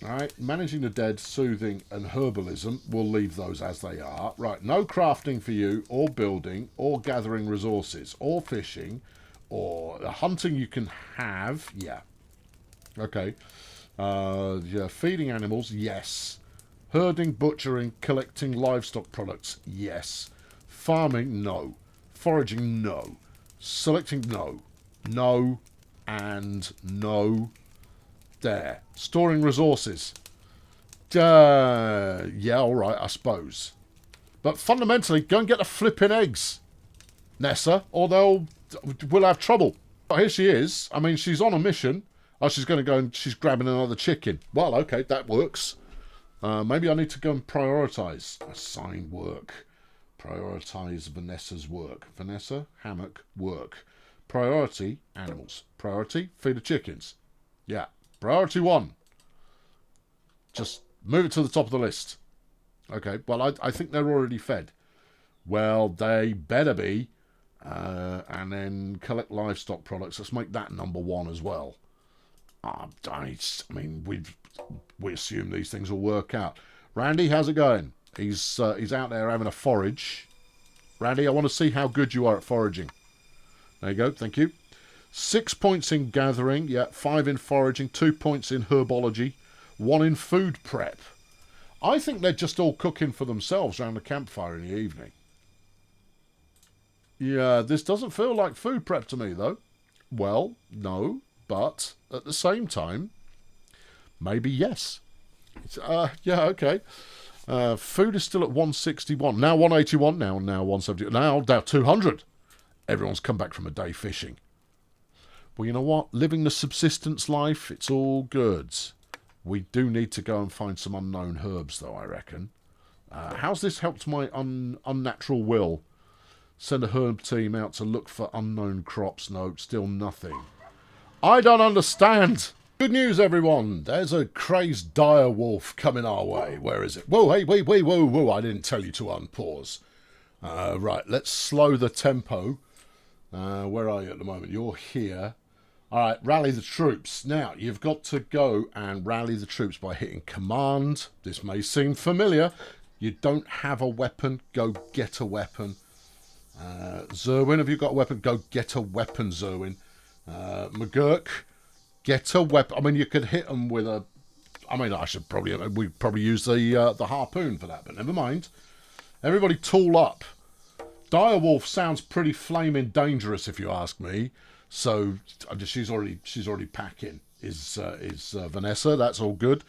Alright, managing the dead, soothing, and herbalism. We'll leave those as they are. Right, no crafting for you, or building, or gathering resources, or fishing, or hunting you can have. Yeah. Okay. Yeah, feeding animals, yes. Herding, butchering, collecting livestock products, yes. Farming, no. Foraging, no. Selecting, no. No, and no. There. Storing resources. Yeah, alright, I suppose. But fundamentally, go and get the flipping eggs, Nessa, or we'll have trouble. Oh, here she is. I mean, she's on a mission. Oh, she's going to go and she's grabbing another chicken. Well, okay, that works. Maybe I need to go and prioritise. Assign work. Prioritise Vanessa's work. Vanessa, hammock, work. Priority, animals. Priority, feed the chickens. Yeah. Priority 1. Just move it to the top of the list. Okay, well, I think they're already fed. Well, they better be. And then collect livestock products. Let's make that number 1 as well. I mean, we assume these things will work out. Randy, how's it going? He's out there having a forage. Randy, I want to see how good you are at foraging. There you go, thank you. 6 points in gathering, yeah, 5 in foraging, 2 points in herbology, 1 in food prep. I think they're just all cooking for themselves around the campfire in the evening. Yeah, this doesn't feel like food prep to me, though. Well, no, but at the same time, maybe yes. Yeah, okay. Food is still at 161. Now 181, now 170, now down 200. Everyone's come back from a day fishing. Well, you know what? Living the subsistence life, it's all good. We do need to go and find some unknown herbs, though, I reckon. How's this helped my unnatural will? Send a herb team out to look for unknown crops. No, still nothing. I don't understand. Good news, everyone. There's a crazed dire wolf coming our way. Where is it? Whoa, hey, wait, whoa. I didn't tell you to unpause. Right, let's slow the tempo. Where are you at the moment? You're here. All right, rally the troops. Now, you've got to go and rally the troops by hitting command. This may seem familiar. You don't have a weapon. Go get a weapon. Zerwin, have you got a weapon? Go get a weapon, Zerwin. McGurk, get a weapon. I mean, you could hit them with a... I mean, we'd probably use the harpoon for that, but never mind. Everybody tool up. Direwolf sounds pretty flaming dangerous, if you ask me. So she's already packing. Is Vanessa? That's all good.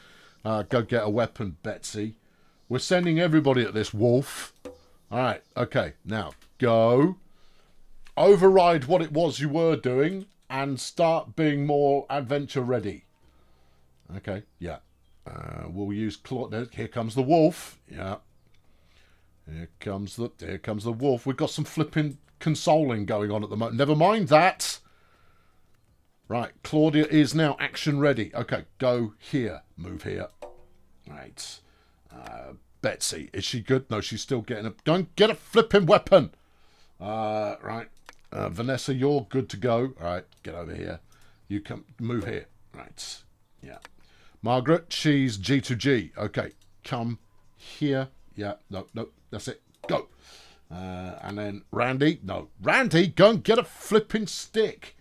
Go get a weapon, Betsy. We're sending everybody at this wolf. All right. Okay. Now go. Override what it was you were doing and start being more adventure ready. Okay. Yeah. We'll use Claude. Here comes the wolf. Yeah. Here comes the wolf. We've got some flipping consoling going on at the moment. Never mind that. Right, Claudia is now action ready. Okay, go here. Move here. Right. Betsy, is she good? No, she's still getting a... Go and get a flipping weapon! Right. Vanessa, you're good to go. All right, get over here. You come, move here. Right. Yeah. Margaret, she's G2G. Okay, come here. Yeah, no, that's it. Go. And then Randy. No, Randy, go and get a flipping stick.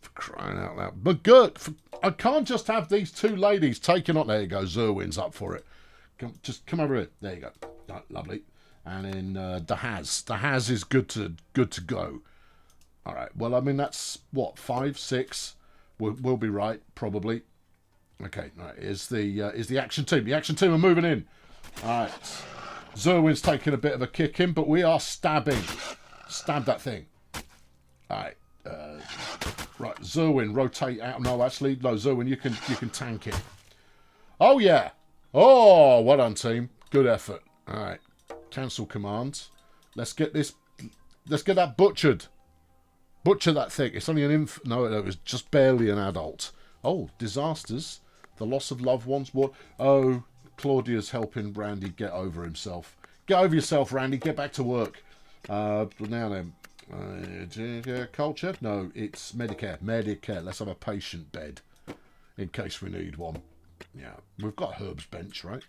For crying out loud. But good. I can't just have these two ladies taking on... There you go, Zerwin's up for it. Just come over here. There you go. Oh, lovely. And then Dahaz. Dahaz is good to go. All right. Well, I mean, that's, what, 5, 6? We'll be right, probably. Okay, right. Is the action team. The action team are moving in. All right. Zerwin's taking a bit of a kick in, but we are stabbing. Stab that thing. All right. Right, Zerwin, rotate out. No, actually, no, Zerwin, you can tank it. Oh, yeah. Oh, well done, team. Good effort. All right. Cancel commands. Let's get that butchered. Butcher that thing. It's only an No, it was just barely an adult. Oh, disasters. The loss of loved ones. What? Oh, Claudia's helping Randy get over himself. Get over yourself, Randy. Get back to work. Now then. Culture? No, it's Medicare. Medicare. Let's have a patient bed. In case we need one. Yeah. We've got Herb's bench, right?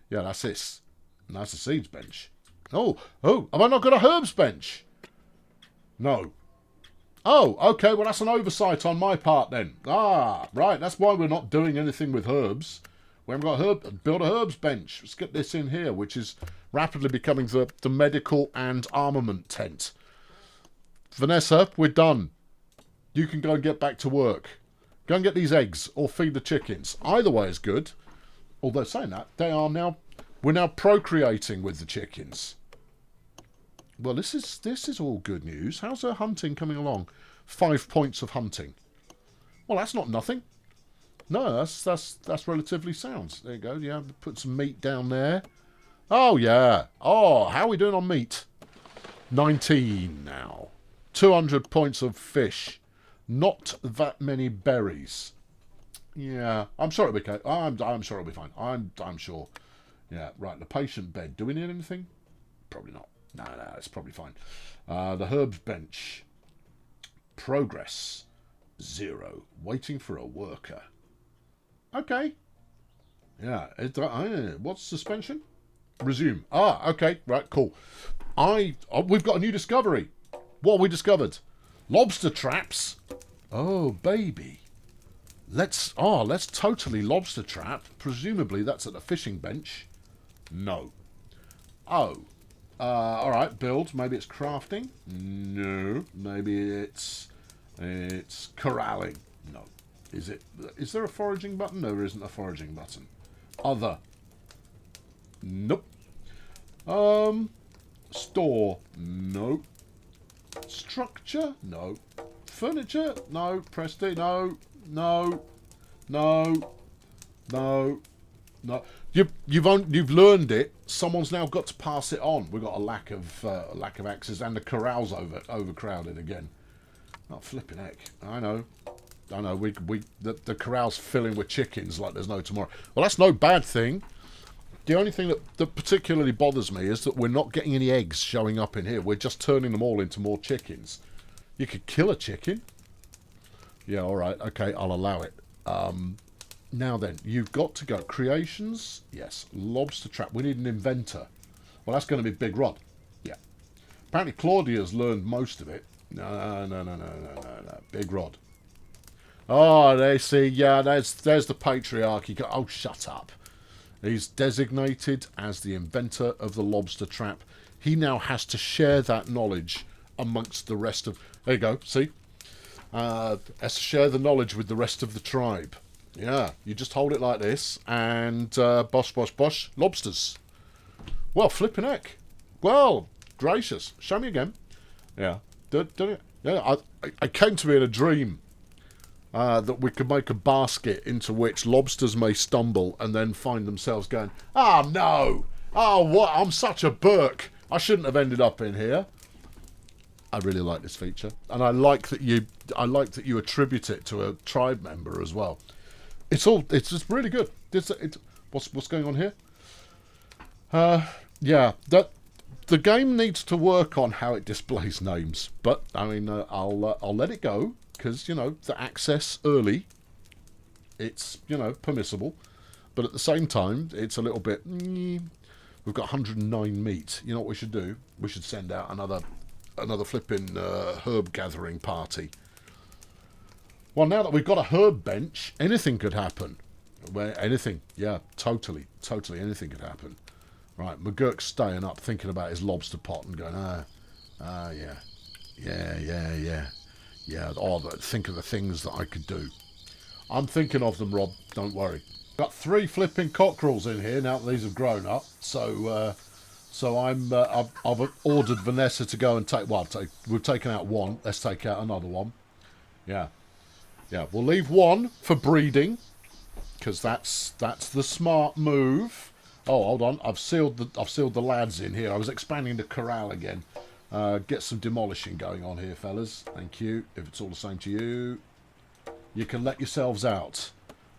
Yeah, that's this. And that's the seeds bench. Oh, have I not got a Herb's bench? No. Oh, okay, well, that's an oversight on my part then. Ah, right, that's why we're not doing anything with herbs. We haven't got build a herbs bench. Let's get this in here, which is rapidly becoming the medical and armament tent. Vanessa, we're done. You can go and get back to work. Go and get these eggs, or feed the chickens. Either way is good. Although saying that, we're now procreating with the chickens. Well, this is all good news. How's her hunting coming along? 5 points of hunting. Well, that's not nothing. No, that's relatively sound. There you go. Yeah, put some meat down there. Oh, yeah. Oh, how are we doing on meat? 19 now. 200 points of fish. Not that many berries. Yeah, I'm sure it'll be okay. I'm sure it'll be fine. I'm sure. Yeah, right. The patient bed. Do we need anything? Probably not. No, it's probably fine. The herbs bench. Progress. 0. Waiting for a worker. Okay. Yeah. What's suspension? Resume. Ah, okay. Right, cool. We've got a new discovery. What have we discovered? Lobster traps. Oh, baby. Let's totally lobster trap. Presumably that's at the fishing bench. No. Oh. Alright, build. Maybe it's crafting? No. Maybe it's corralling. No. Is there a foraging button? No, there isn't a foraging button. Other. Nope. Store. No. Structure? No. Furniture? No. Prestige? No. No. No. No. No. You've learned it. Someone's now got to pass it on. We've got a lack of axes, and the corral's overcrowded again. Oh, flipping heck! I know. The corral's filling with chickens like there's no tomorrow. Well, that's no bad thing. The only thing that particularly bothers me is that we're not getting any eggs showing up in here. We're just turning them all into more chickens. You could kill a chicken. Yeah, all right. Okay, I'll allow it. Now then, you've got to go. Creations? Yes. Lobster trap. We need an inventor. Well, that's going to be Big Rod. Yeah. Apparently Claudia's learned most of it. No. Big Rod. Oh, they see. Yeah, there's the patriarchy. Oh, shut up. He's designated as the inventor of the lobster trap. He now has to share that knowledge amongst the rest of... There you go. See? Has to share the knowledge with the rest of the tribe. Yeah, you just hold it like this, and bosh, lobsters. Well, flipping heck. Well, gracious. Show me again. Yeah. Yeah, I came to me in a dream that we could make a basket into which lobsters may stumble and then find themselves going, oh, no. Oh, what? I'm such a Burke. I shouldn't have ended up in here. I really like this feature, and I like that you attribute it to a tribe member as well. It's just really good. What's going on here? Yeah, the game needs to work on how it displays names, but I mean, I'll let it go because the access early, it's permissible, but at the same time, it's a little bit. We've got 109 meat. You know what we should do? We should send out another flipping herb gathering party. Well, now that we've got a herb bench, anything could happen. Anything, yeah, totally anything could happen. Right, McGurk's staying up, thinking about his lobster pot and going, yeah. Oh, think of the things that I could do. I'm thinking of them, Rob. Don't worry. Got 3 flipping cockerels in here now that these have grown up. So I've ordered Vanessa to go and take. Well, we've taken out one. Let's take out another one. Yeah. We'll leave one for breeding because that's the smart move. Oh, hold on. I've sealed the lads in here. I was expanding the corral again. Get some demolishing going on here, fellas. Thank you. If it's all the same to you, you can let yourselves out.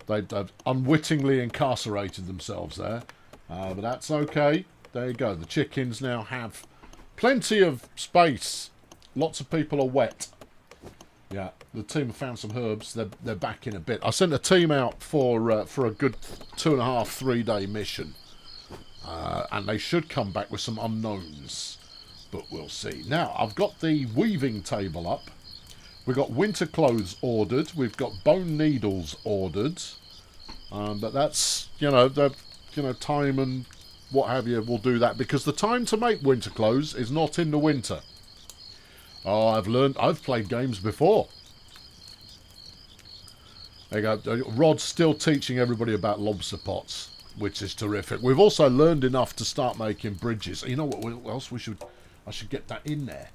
They've unwittingly incarcerated themselves there, but that's okay. There you go. The chickens now have plenty of space. Lots of people are wet. Yeah, the team have found some herbs. They're back in a bit. I sent a team out for a good 2.5, 3 day mission. And they should come back with some unknowns, but we'll see. Now, I've got the weaving table up. We've got winter clothes ordered. We've got bone needles ordered. But that's, time and what have you, we'll do that. Because the time to make winter clothes is not in the winter. Oh, I've played games before. There you go. Rod's still teaching everybody about lobster pots, which is terrific. We've also learned enough to start making bridges. You know what else I should get that in there.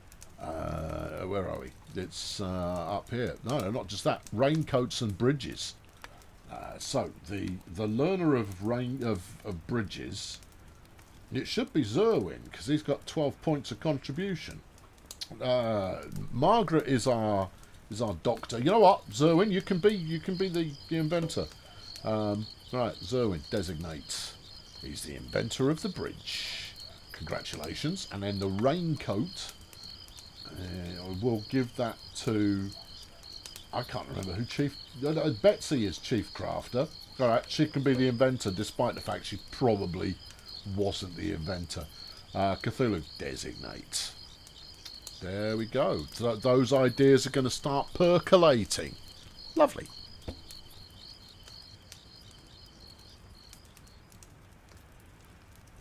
Where are we? It's up here. No, not just that. Raincoats and bridges. So the learner of bridges, it should be Zerwin because he's got 12 points of contribution. Margaret is our doctor. You know what, Zerwin, you can be the inventor. Right, Zerwin, designate. He's the inventor of the bridge. Congratulations. And then the raincoat, we'll give that to... I can't remember who chief... Betsy is chief crafter. Alright, she can be the inventor, despite the fact she probably wasn't the inventor. Cthulhu, designate. There we go. So those ideas are going to start percolating. Lovely.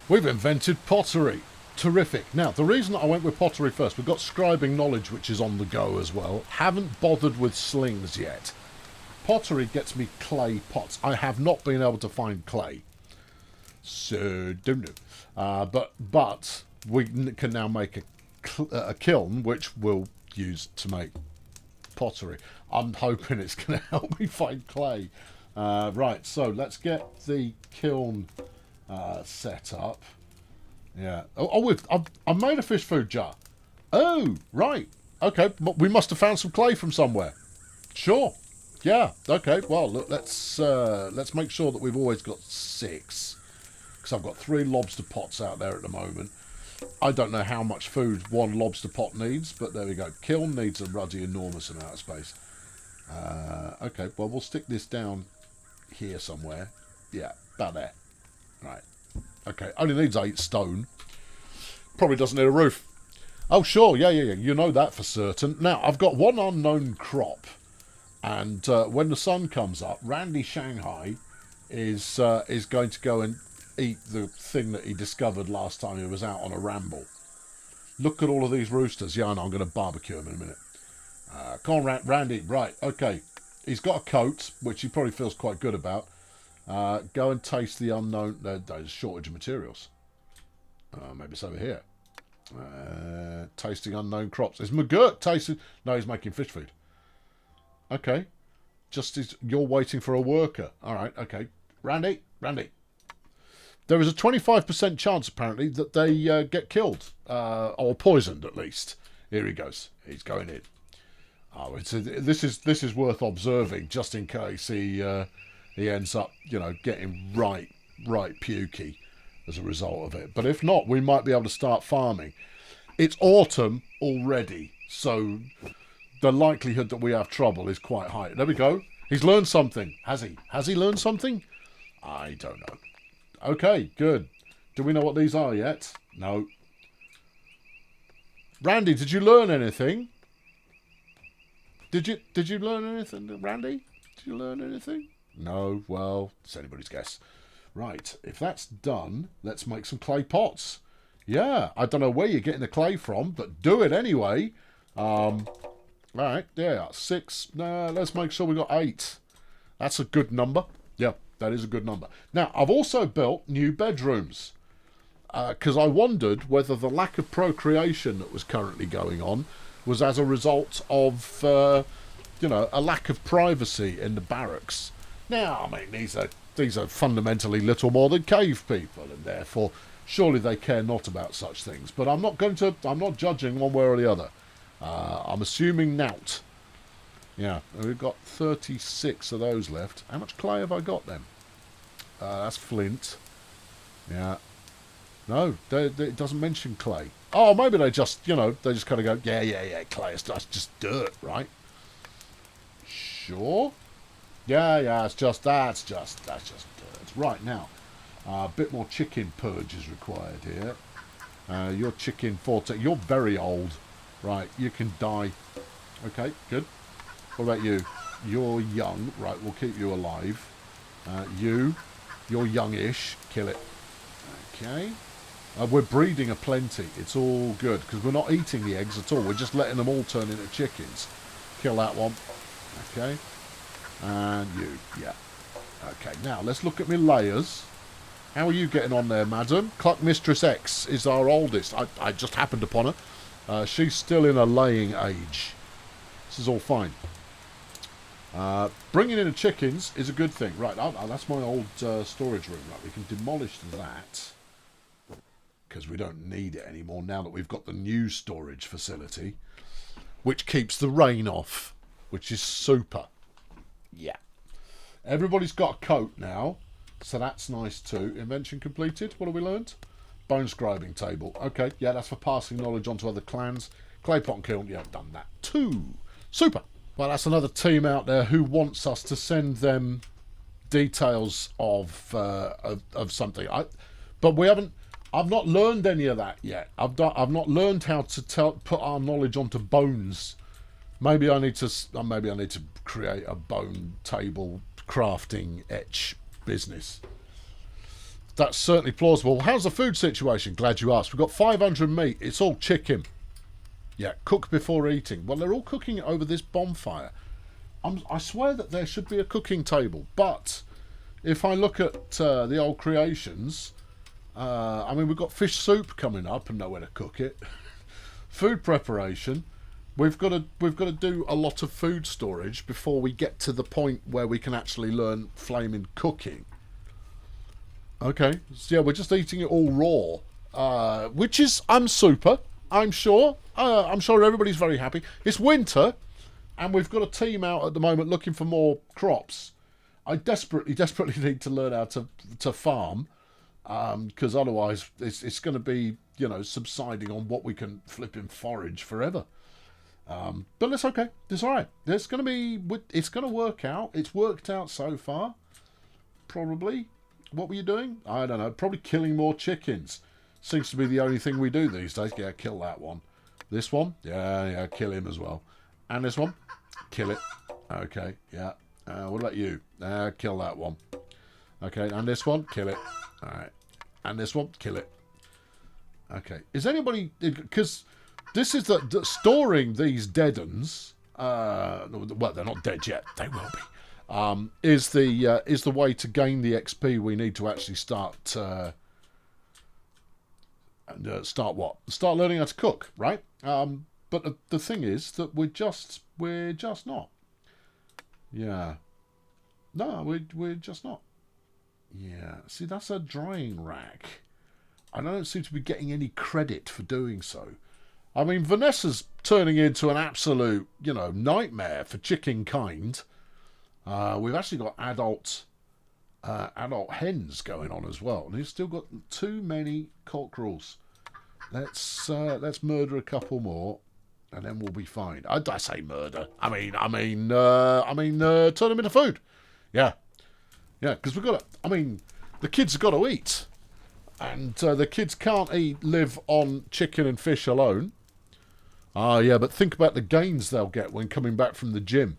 We've invented pottery. Terrific. Now, the reason that I went with pottery first, we've got scribing knowledge, which is on the go as well. Haven't bothered with slings yet. Pottery gets me clay pots. I have not been able to find clay. So, don't know. But we can now make a kiln, which we'll use to make pottery. I'm hoping it's going to help me find clay. Right, so let's get the kiln set up. Yeah. I've made a fish food jar. Oh, right. Okay, we must have found some clay from somewhere. Sure. Yeah. Okay. Well, look, let's make sure that we've always got 6, because I've got 3 lobster pots out there at the moment. I don't know how much food one lobster pot needs, but there we go. Kiln needs a ruddy enormous amount of space. Okay. Well, we'll stick this down here somewhere. Yeah, about there. Right. Okay, only needs 8 stone. Probably doesn't need a roof. Oh, sure, yeah. You know that for certain. Now, I've got one unknown crop. And when the sun comes up, Randy Shanghai is going to go and eat the thing that he discovered last time he was out on a ramble. Look at all of these roosters. Yeah, I know, I'm going to barbecue them in a minute. Come on, Randy. Right, okay. He's got a coat, which he probably feels quite good about. Go and taste the unknown... There's a shortage of materials. Maybe it's over here. Tasting unknown crops. Is McGurk tasting... No, he's making fish food. Okay. You're waiting for a worker. Alright, okay. Randy. There is a 25% chance, apparently, that they get killed. Or poisoned, at least. Here he goes. He's going in. Oh, this is worth observing, just in case he ends up, getting right right pukey as a result of it. But if not, we might be able to start farming. It's autumn already, so the likelihood that we have trouble is quite high. There we go. He's learned something. Has he? Has he learned something? I don't know. Okay, good. Do we know what these are yet? No. Randy, did you learn anything? Did you learn anything, Randy? Did you learn anything? No. Well, it's anybody's guess. Right. If that's done, let's make some clay pots. Yeah, I don't know where you're getting the clay from, but do it anyway. Right, yeah, 6. Let's make sure we got 8. That's a good number. Yeah, that is a good number. Now, I've also built new bedrooms because I wondered whether the lack of procreation that was currently going on was as a result of, a lack of privacy in the barracks. Now, I mean, these are fundamentally little more than cave people, and therefore, surely they care not about such things. But I'm not judging one way or the other. I'm assuming nout. Yeah, we've got 36 of those left. How much clay have I got then? That's flint. Yeah. No, it doesn't mention clay. Oh, maybe they just, they just kind of go, yeah, clay is just dirt, right? Sure. Yeah, that's just dirt. Right, now, a bit more chicken purge is required here. You're chicken 14. You're very old. Right, you can die. Okay, good. What about you? You're young. Right, we'll keep you alive. You're youngish. Kill it. Okay. We're breeding aplenty. It's all good, because we're not eating the eggs at all. We're just letting them all turn into chickens. Kill that one. Okay. And you. Yeah. Okay, now let's look at my layers. How are you getting on there, madam? Cluck Mistress X is our oldest. I just happened upon her. She's still in a laying age. This is all fine. Bringing in the chickens is a good thing. Right, that's my old storage room. Right, we can demolish that because we don't need it anymore now that we've got the new storage facility, which keeps the rain off, which is super. Yeah. Everybody's got a coat now, so that's nice too. Invention completed. What have we learned? Bone scribing table. Okay, yeah, that's for passing knowledge onto other clans. Clay pot and kiln, yeah, I've done that too. Super. Well, that's another team out there who wants us to send them details of something. But we haven't. I've not learned any of that yet. I've not learned how to put our knowledge onto bones. Maybe I need to create a bone table crafting etch business. That's certainly plausible. How's the food situation? Glad you asked. We've got 500 meat. It's all chicken. Yeah, cook before eating. Well, they're all cooking over this bonfire. I swear that there should be a cooking table. But if I look at the old creations, we've got fish soup coming up and nowhere to cook it. Food preparation. We've got to do a lot of food storage before we get to the point where we can actually learn flaming cooking. Okay, so yeah, we're just eating it all raw, which is super. I'm sure. I'm sure everybody's very happy. It's winter, and we've got a team out at the moment looking for more crops. I desperately need to learn how to farm, because otherwise it's going to be subsiding on what we can flip and forage forever. But it's okay. It's all right. It's going to work out. It's worked out so far. Probably. What were you doing? I don't know. Probably killing more chickens. Seems to be the only thing we do these days. Yeah, kill that one. This one? Yeah, kill him as well. And this one? Kill it. Okay, yeah. What about you? Kill that one. Okay, and this one? Kill it. All right. And this one? Kill it. Okay. Is anybody... Because this is the storing these dead uns... well, they're not dead yet. They will be. Is the way to gain the XP we need to actually start what? Start learning how to cook, right? But the thing is that we're just not. Yeah. No, we're just not. Yeah. See, that's a drying rack. I don't seem to be getting any credit for doing so. I mean, Vanessa's turning into an absolute, nightmare for chicken kind. We've actually got adult adult hens going on as well. And he's still got too many cockerels. Let's murder a couple more, and then we'll be fine. I say murder. I mean, turn them into food. Yeah, because we've got to. I mean, the kids have got to eat, and the kids can't live on chicken and fish alone. Ah, yeah, but think about the gains they'll get when coming back from the gym.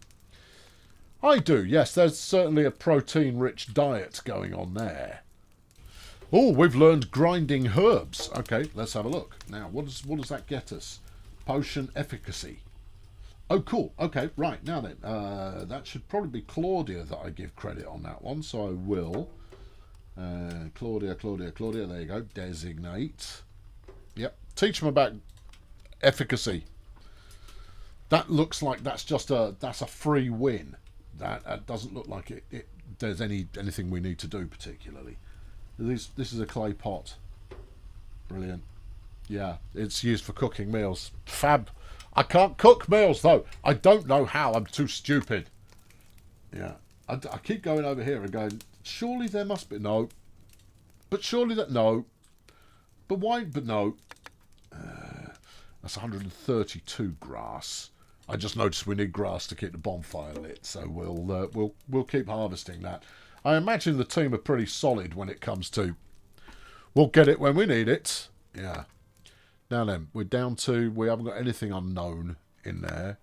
I do, yes. There's certainly a protein-rich diet going on there. Oh, we've learned grinding herbs. Okay, let's have a look. Now, what does that get us? Potion efficacy. Oh, cool. Okay, right. Now then, that should probably be Claudia that I give credit on that one, so I will. Claudia. There you go. Designate. Yep. Teach them about efficacy. That looks like that's a free win. That doesn't look like there's anything we need to do particularly. This is a clay pot. Brilliant. Yeah, it's used for cooking meals. Fab. I can't cook meals though. I don't know how. I'm too stupid. Yeah. I keep going over here and going, surely there must be no. But surely that no. But why? But no. That's 132 grass. I just noticed we need grass to keep the bonfire lit, so we'll keep harvesting that. I imagine the team are pretty solid when it comes to we'll get it when we need it. Yeah. Now then, we haven't got anything unknown in there.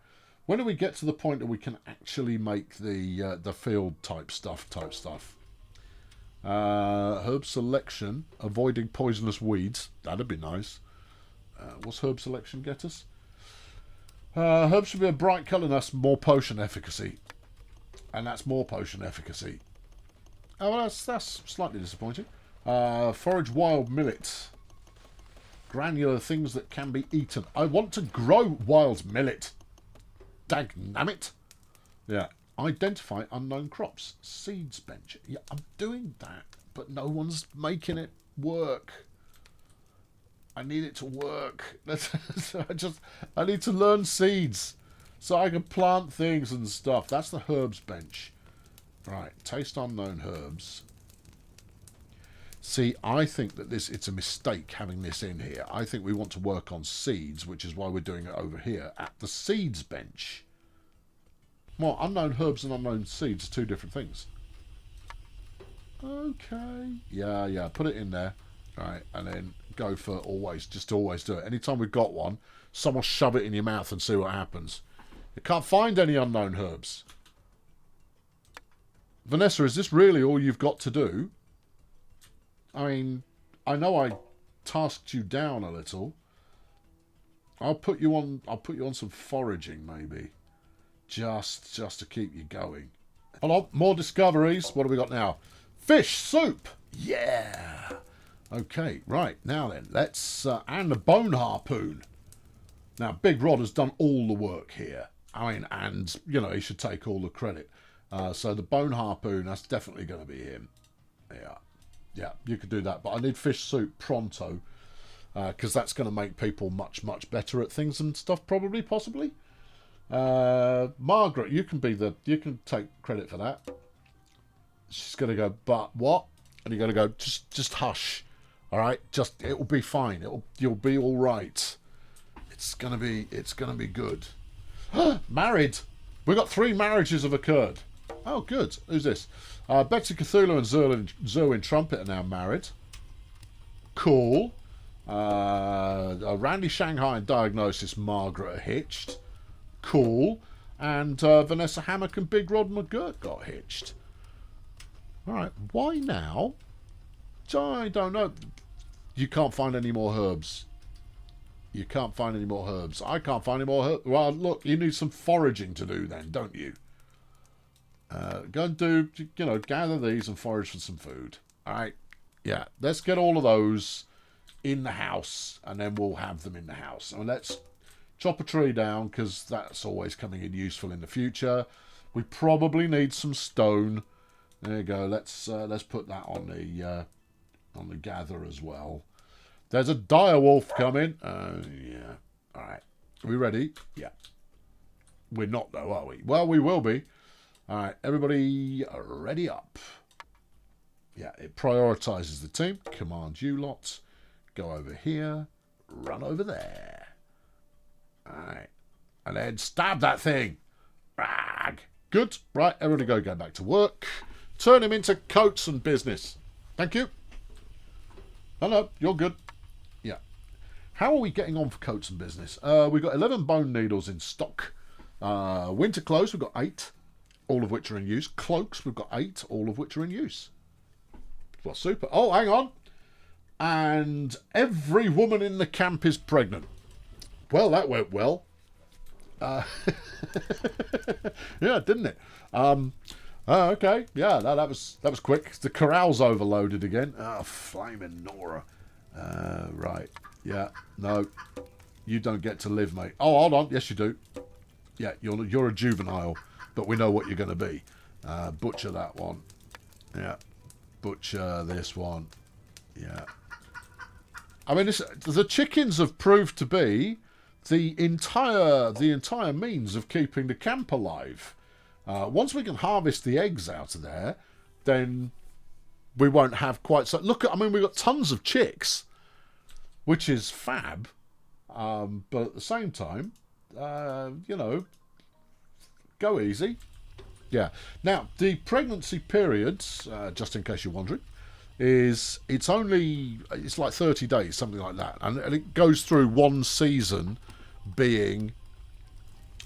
When do we get to the point that we can actually make the field type stuff? Herb selection, avoiding poisonous weeds. That'd be nice. What's herb selection get us? Herbs should be a bright colour, and that's more potion efficacy. And that's more potion efficacy. Oh, well, that's slightly disappointing. Forage wild millet. Granular things that can be eaten. I want to grow wild millet. Dagnammit. Yeah. Identify unknown crops. Seeds bench. Yeah, I'm doing that, but no one's making it work. I need it to work. I need to learn seeds so I can plant things and stuff. That's the herbs bench. Right, taste unknown herbs. See, I think that it's a mistake having this in here. I think we want to work on seeds, which is why we're doing it over here at the seeds bench. Well, unknown herbs and unknown seeds are two different things. Okay. Yeah, put it in there. Right, and then go for always do it. Anytime we've got one, someone shove it in your mouth and see what happens. You can't find any unknown herbs. Vanessa, is this really all you've got to do? I mean, I know I tasked you down a little. I'll put you on some foraging maybe. Just to keep you going. Hold on, more discoveries. What have we got now? Fish soup. Yeah. Okay, right, now then, let's, and the bone harpoon. Now, Big Rod has done all the work here. I mean, and, you know, he should take all the credit. So the bone harpoon, that's definitely going to be him. Yeah, you could do that. But I need fish soup pronto, because that's going to make people much better at things and stuff, probably, possibly. Margaret, you can take credit for that. She's going to go, but what? And you're going to go, just hush. All right, it will be fine. You'll be all right. It's gonna be good. Married. We've got 3 marriages have occurred. Oh, good. Who's this? Betsy Cthulhu and Zerwin Trumpet are now married. Cool. Randy Shanghai and Diagnosis Margaret are hitched. Cool. And Vanessa Hammock and Big Rod McGirt got hitched. All right. Why now? I don't know. You can't find any more herbs. I can't find any more herbs. Well, look, you need some foraging to do then, don't you? Go and do, gather these and forage for some food. All right. Yeah, let's get all of those in the house, and then we'll have them in the house. And let's chop a tree down, because that's always coming in useful in the future. We probably need some stone. There you go. Let's put that on the gather as well. There's a dire wolf coming. Yeah. All right. Are we ready? Yeah. We're not though, are we? Well, we will be. All right. Everybody ready up. Yeah, it prioritises the team. Command you lots. Go over here. Run over there. Alright. And then stab that thing. Rag. Good. Right, everybody go back to work. Turn him into coats and business. Thank you. No, you're good. Yeah. How are we getting on for coats and business? We've got 11 bone needles in stock. Winter clothes, we've got 8, all of which are in use. Cloaks, we've got 8, all of which are in use. Well, super. Oh, hang on. And every woman in the camp is pregnant. Well, that went well. Yeah, didn't it? Okay. Yeah, that was quick. The corral's overloaded again. Oh, flaming Nora. Right. Yeah. No. You don't get to live, mate. Oh, hold on. Yes, you do. Yeah, you're a juvenile, but we know what you're going to be. Butcher that one. Yeah. Butcher this one. Yeah. I mean, the chickens have proved to be the entire means of keeping the camp alive. Once we can harvest the eggs out of there, then we won't have quite so... Look, I mean, we've got tons of chicks, which is fab. But at the same time, you know, go easy. Yeah. Now, the pregnancy periods, just in case you're wondering, it's like 30 days, something like that. And it goes through one season being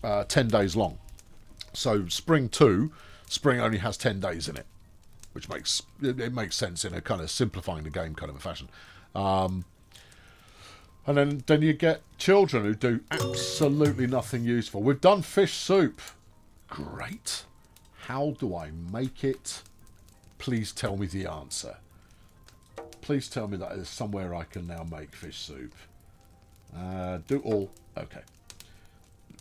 10 days long. So spring only has 10 days in it, which makes sense in a kind of simplifying the game kind of a fashion. And then you get children who do absolutely nothing useful. We've done fish soup. Great. How do I make it? Please tell me the answer. Please tell me that there's somewhere I can now make fish soup. Do all. Okay.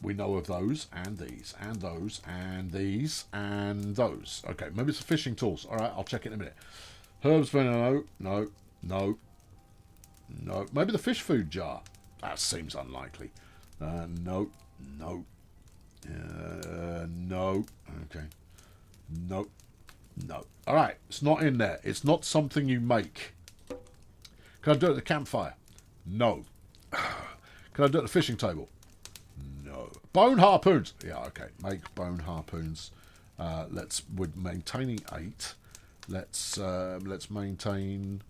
We know of those, and these, and those, and these, and those. Okay, maybe it's the fishing tools. All right, I'll check it in a minute. Herbs, no. Maybe the fish food jar. That seems unlikely. No. No. Okay. No. All right, it's not in there. It's not something you make. Can I do it at the campfire? No. Can I do it at the fishing table? No. Bone harpoons. Yeah, okay. Make bone harpoons. We're maintaining 8. Let's maintain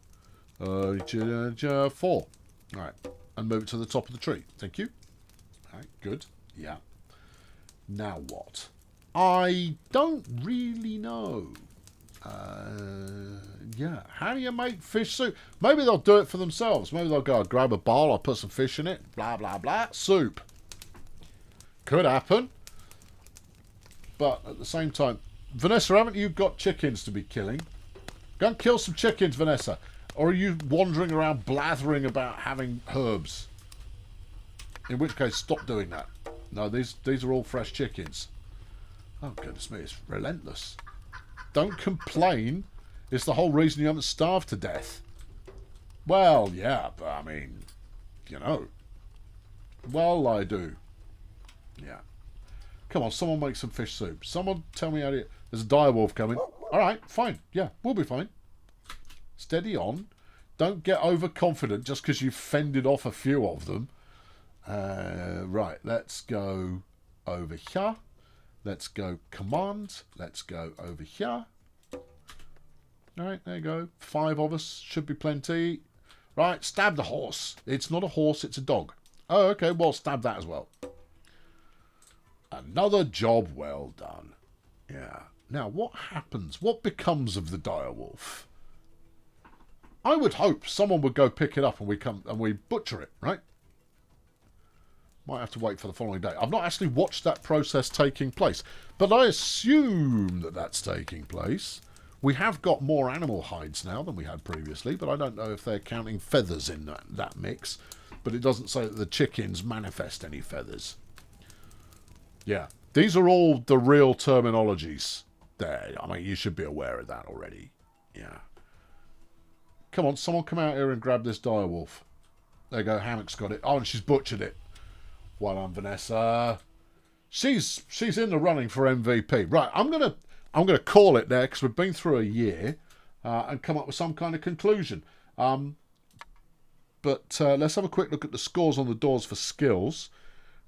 4. All right, and move it to the top of the tree. Thank you. All right, good. Yeah. Now what? I don't really know. Yeah. How do you make fish soup? Maybe they'll do it for themselves. Maybe they'll go, grab a bowl, I'll put some fish in it, blah, blah, blah. Soup. Could happen. But at the same time, Vanessa, haven't you got chickens to be killing? Go and kill some chickens, Vanessa. Or are you wandering around blathering about having herbs? In which case, stop doing that. No, these are all fresh chickens. Oh, goodness me, it's relentless. Don't complain. It's the whole reason you haven't starved to death. Well, yeah, but I mean, you know. Well, I do. Yeah. Come on, someone make some fish soup. Someone tell me how to... There's a direwolf coming. All right, fine. Yeah, we'll be fine. Steady on. Don't get overconfident just because you've fended off a few of them. Right, let's go over here. Let's go command. Let's go over here. All right, there you go. 5 of us. Should be plenty. Right, stab the horse. It's not a horse, it's a dog. Oh, okay, well, stab that as well. Another job well done. Yeah. Now, what happens? What becomes of the direwolf? I would hope someone would go pick it up and we butcher it, right? Might have to wait for the following day. I've not actually watched that process taking place, but I assume that that's taking place. We have got more animal hides now than we had previously, but I don't know if they're counting feathers in that mix. But it doesn't say that the chickens manifest any feathers. Yeah, these are all the real terminologies there. I mean, you should be aware of that already. Yeah. Come on, someone come out here and grab this direwolf. There you go, Hammock's got it. Oh, and she's butchered it. Well done, Vanessa. She's in the running for MVP. Right, I'm gonna call it there because we've been through a year. and come up with some kind of conclusion. But let's have a quick look at the scores on the doors for skills.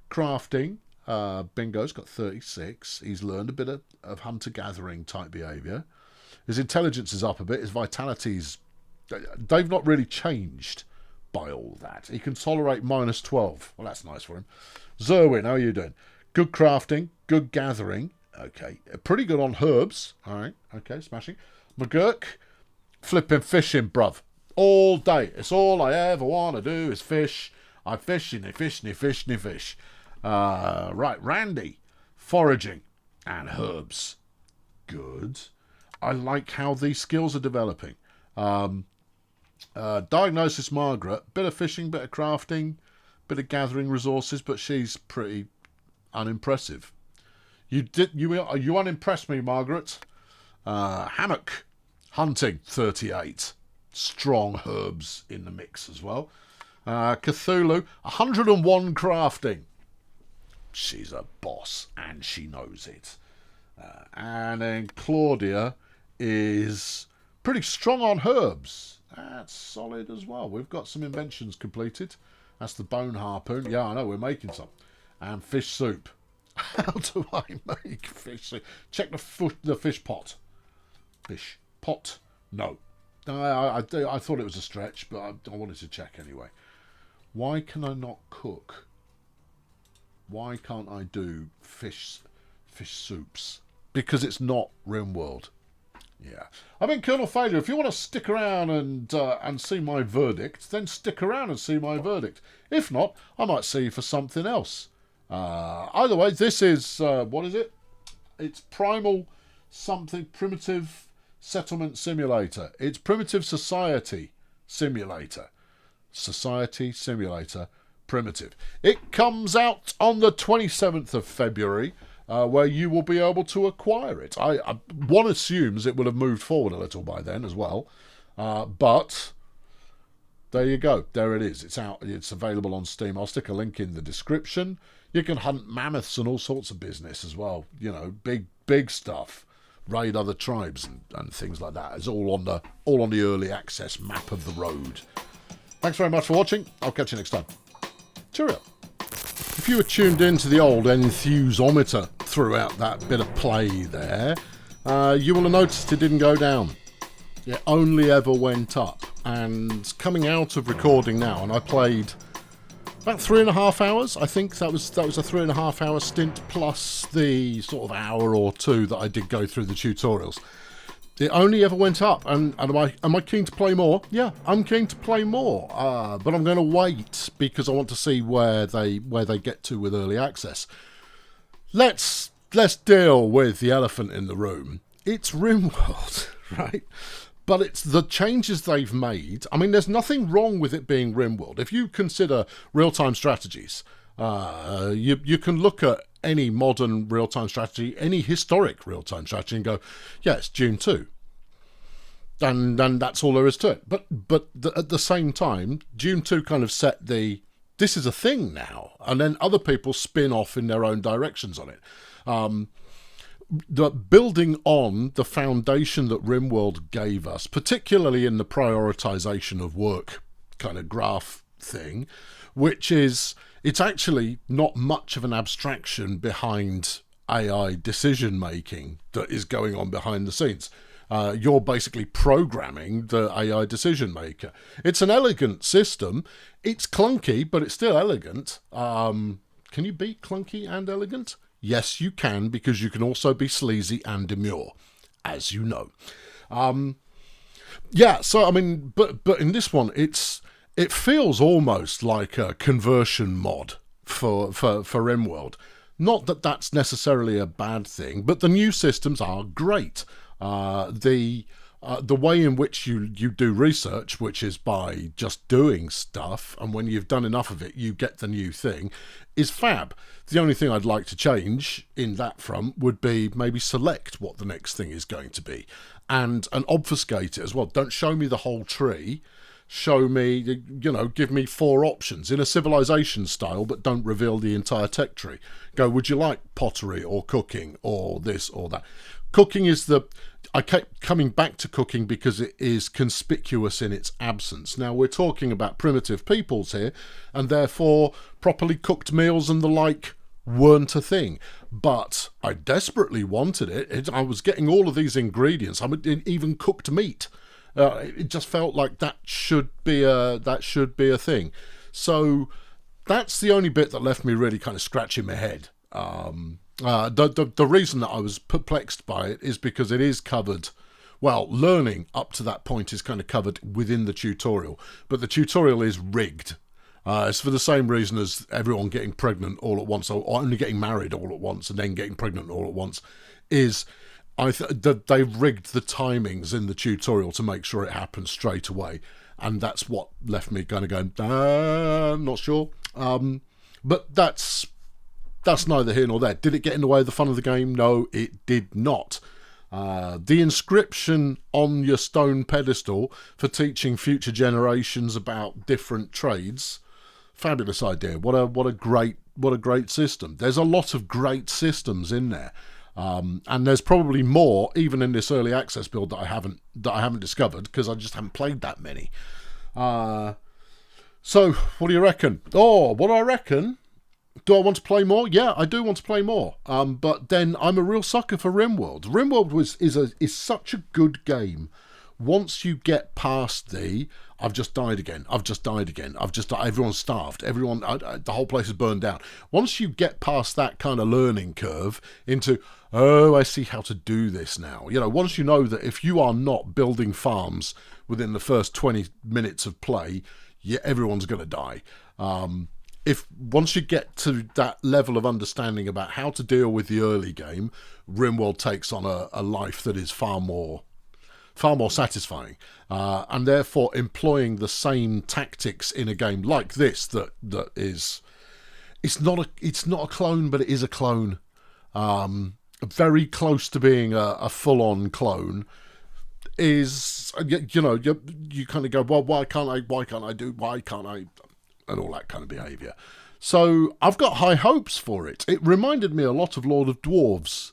Crafting, Bingo's got 36. He's learned a bit of hunter-gathering type behaviour. His intelligence is up a bit. His vitality's... They've not really changed by all that. He can tolerate -12. Well, that's nice for him. Zerwin, how are you doing? Good crafting, good gathering. Okay. Pretty good on herbs. All right. Okay, smashing. McGurk, flipping fishing, bruv. All day. It's all I ever want to do is fish. I fish and I fish and I fish and I fish. Right, Randy, foraging and herbs. Good. I like how these skills are developing. Diagnosis, Margaret, bit of fishing, bit of crafting, bit of gathering resources, but she's pretty unimpressive. You unimpressed me, Margaret. Hammock, hunting, 38. Strong herbs in the mix as well. Cthulhu, 101 crafting. She's a boss, and she knows it. And then Claudia is pretty strong on herbs. That's solid as well. We've got some inventions completed. That's the bone harpoon. Yeah, I know, we're making some. And fish soup. How do I make fish soup? Check the fish pot. Fish pot? No. I thought it was a stretch, but I wanted to check anyway. Why can I not cook? Why can't I do fish soups? Because it's not Rimworld. Yeah. I mean, Colonel Failure, if you want to stick around and see my verdict, then stick around and see my verdict. If not, I might see you for something else. Either way, this is, what is it? It's Primal something, Primitive Settlement Simulator. It's Primitive Society Simulator. Society Simulator Primitive. It comes out on the 27th of February, where you will be able to acquire it. One assumes it will have moved forward a little by then as well. But there you go. There it is. It's out. It's available on Steam. I'll stick a link in the description. You can hunt mammoths and all sorts of business as well. You know, big stuff. Raid other tribes and things like that. It's all on the early access map of the road. Thanks very much for watching. I'll catch you next time. Cheerio. If you were tuned in to the old enthusometer throughout that bit of play there, you will have noticed it didn't go down. It only ever went up. And coming out of recording now, and I played about 3.5 hours. I think that was a 3.5 hour stint plus the sort of hour or two that I did go through the tutorials. It only ever went up, and am I keen to play more? Yeah, I'm keen to play more, but I'm going to wait because I want to see where they get to with early access. Let's deal with the elephant in the room. It's Rimworld, right? But it's the changes they've made. I mean, there's nothing wrong with it being Rimworld. If you consider real-time strategies, you can look at any modern real-time strategy, any historic real-time strategy, and go, yeah, it's Dune 2. And that's all there is to it. But at the same time, Dune 2 kind of set this is a thing now. And then other people spin off in their own directions on it. The building on the foundation that Rimworld gave us, particularly in the prioritization of work kind of graph thing, which is, it's actually not much of an abstraction behind AI decision making that is going on behind the scenes. You're basically programming the AI decision maker. It's an elegant system. It's clunky, but it's still elegant. Can you beat clunky and elegant? Yes, you can, because you can also be sleazy and demure, as you know. Yeah, so I mean, but in this one, it feels almost like a conversion mod for Rimworld. Not that that's necessarily a bad thing, but the new systems are great. The way in which you do research, which is by just doing stuff, and when you've done enough of it, you get the new thing, is fab. The only thing I'd like to change in that front would be maybe select what the next thing is going to be, and obfuscate it as well. Don't show me the whole tree. Show me, give me 4 options in a civilization style, but don't reveal the entire tech tree. Go, would you like pottery or cooking or this or that? Cooking is I kept coming back to cooking because it is conspicuous in its absence. Now, we're talking about primitive peoples here, and therefore properly cooked meals and the like weren't a thing. But I desperately wanted it. I was getting all of these ingredients. I mean, even cooked meat. It just felt like that should be a thing. So that's the only bit that left me really kind of scratching my head. The reason that I was perplexed by it is because it is covered, well, learning up to that point is kind of covered within the tutorial, but the tutorial is rigged. It's for the same reason as everyone getting pregnant all at once, or only getting married all at once and then getting pregnant all at once, is they've rigged the timings in the tutorial to make sure it happens straight away. And that's what left me kind of going, I'm not sure. But that's neither here nor there. Did it get in the way of the fun of the game? No, it did not. The inscription on your stone pedestal for teaching future generations about different trades, fabulous idea. What a great system. There's a lot of great systems in there. And there's probably more, even in this early access build, that I haven't discovered because I just haven't played that many. So, what do you reckon? Oh, what do I reckon? Do I want to play more? Yeah, I do want to play more. But then I'm a real sucker for Rimworld. Rimworld is such a good game. Once you get past I've just died again. Everyone's starved. The whole place is burned down. Once you get past that kind of learning curve into, oh, I see how to do this now. Once you know that if you are not building farms within the first 20 minutes of play, everyone's going to die. If once you get to that level of understanding about how to deal with the early game, Rimworld takes on a life that is far more satisfying, and therefore employing the same tactics in a game like this that is, it's not a clone, but it is a clone, very close to being a full-on clone. Is you kind of go, well, why can't I, and all that kind of behaviour. So I've got high hopes for it. It reminded me a lot of Lord of Dwarves,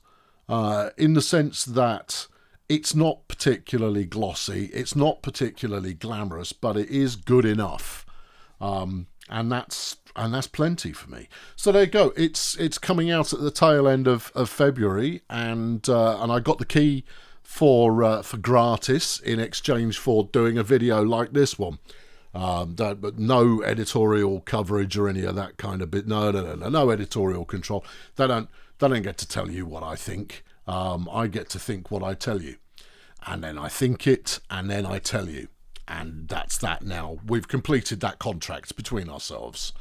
in the sense that it's not particularly glossy, it's not particularly glamorous, but it is good enough, and that's plenty for me. So there you go. It's coming out at the tail end of February, and I got the key for gratis in exchange for doing a video like this one. But no editorial coverage or any of that kind of bit. No editorial control. They don't get to tell you what I think. I get to think what I tell you, and then I think it, and then I tell you, and that's that. Now we've completed that contract between ourselves.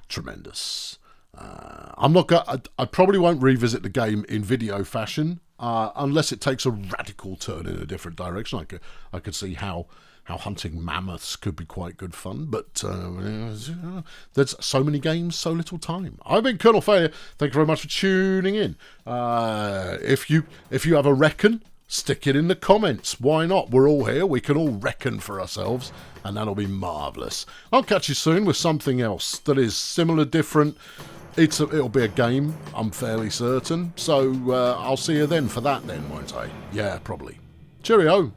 Tremendous. I probably won't revisit the game in video fashion, unless it takes a radical turn in a different direction. I could see how hunting mammoths could be quite good fun, but there's so many games, so little time. I've been Colonel Failure. Thank you very much for tuning in. If you have a reckon, stick it in the comments. Why not? We're all here. We can all reckon for ourselves, and that'll be marvellous. I'll catch you soon with something else that is similar, different. It'll be a game, I'm fairly certain. So I'll see you then for that then, won't I? Yeah, probably. Cheerio.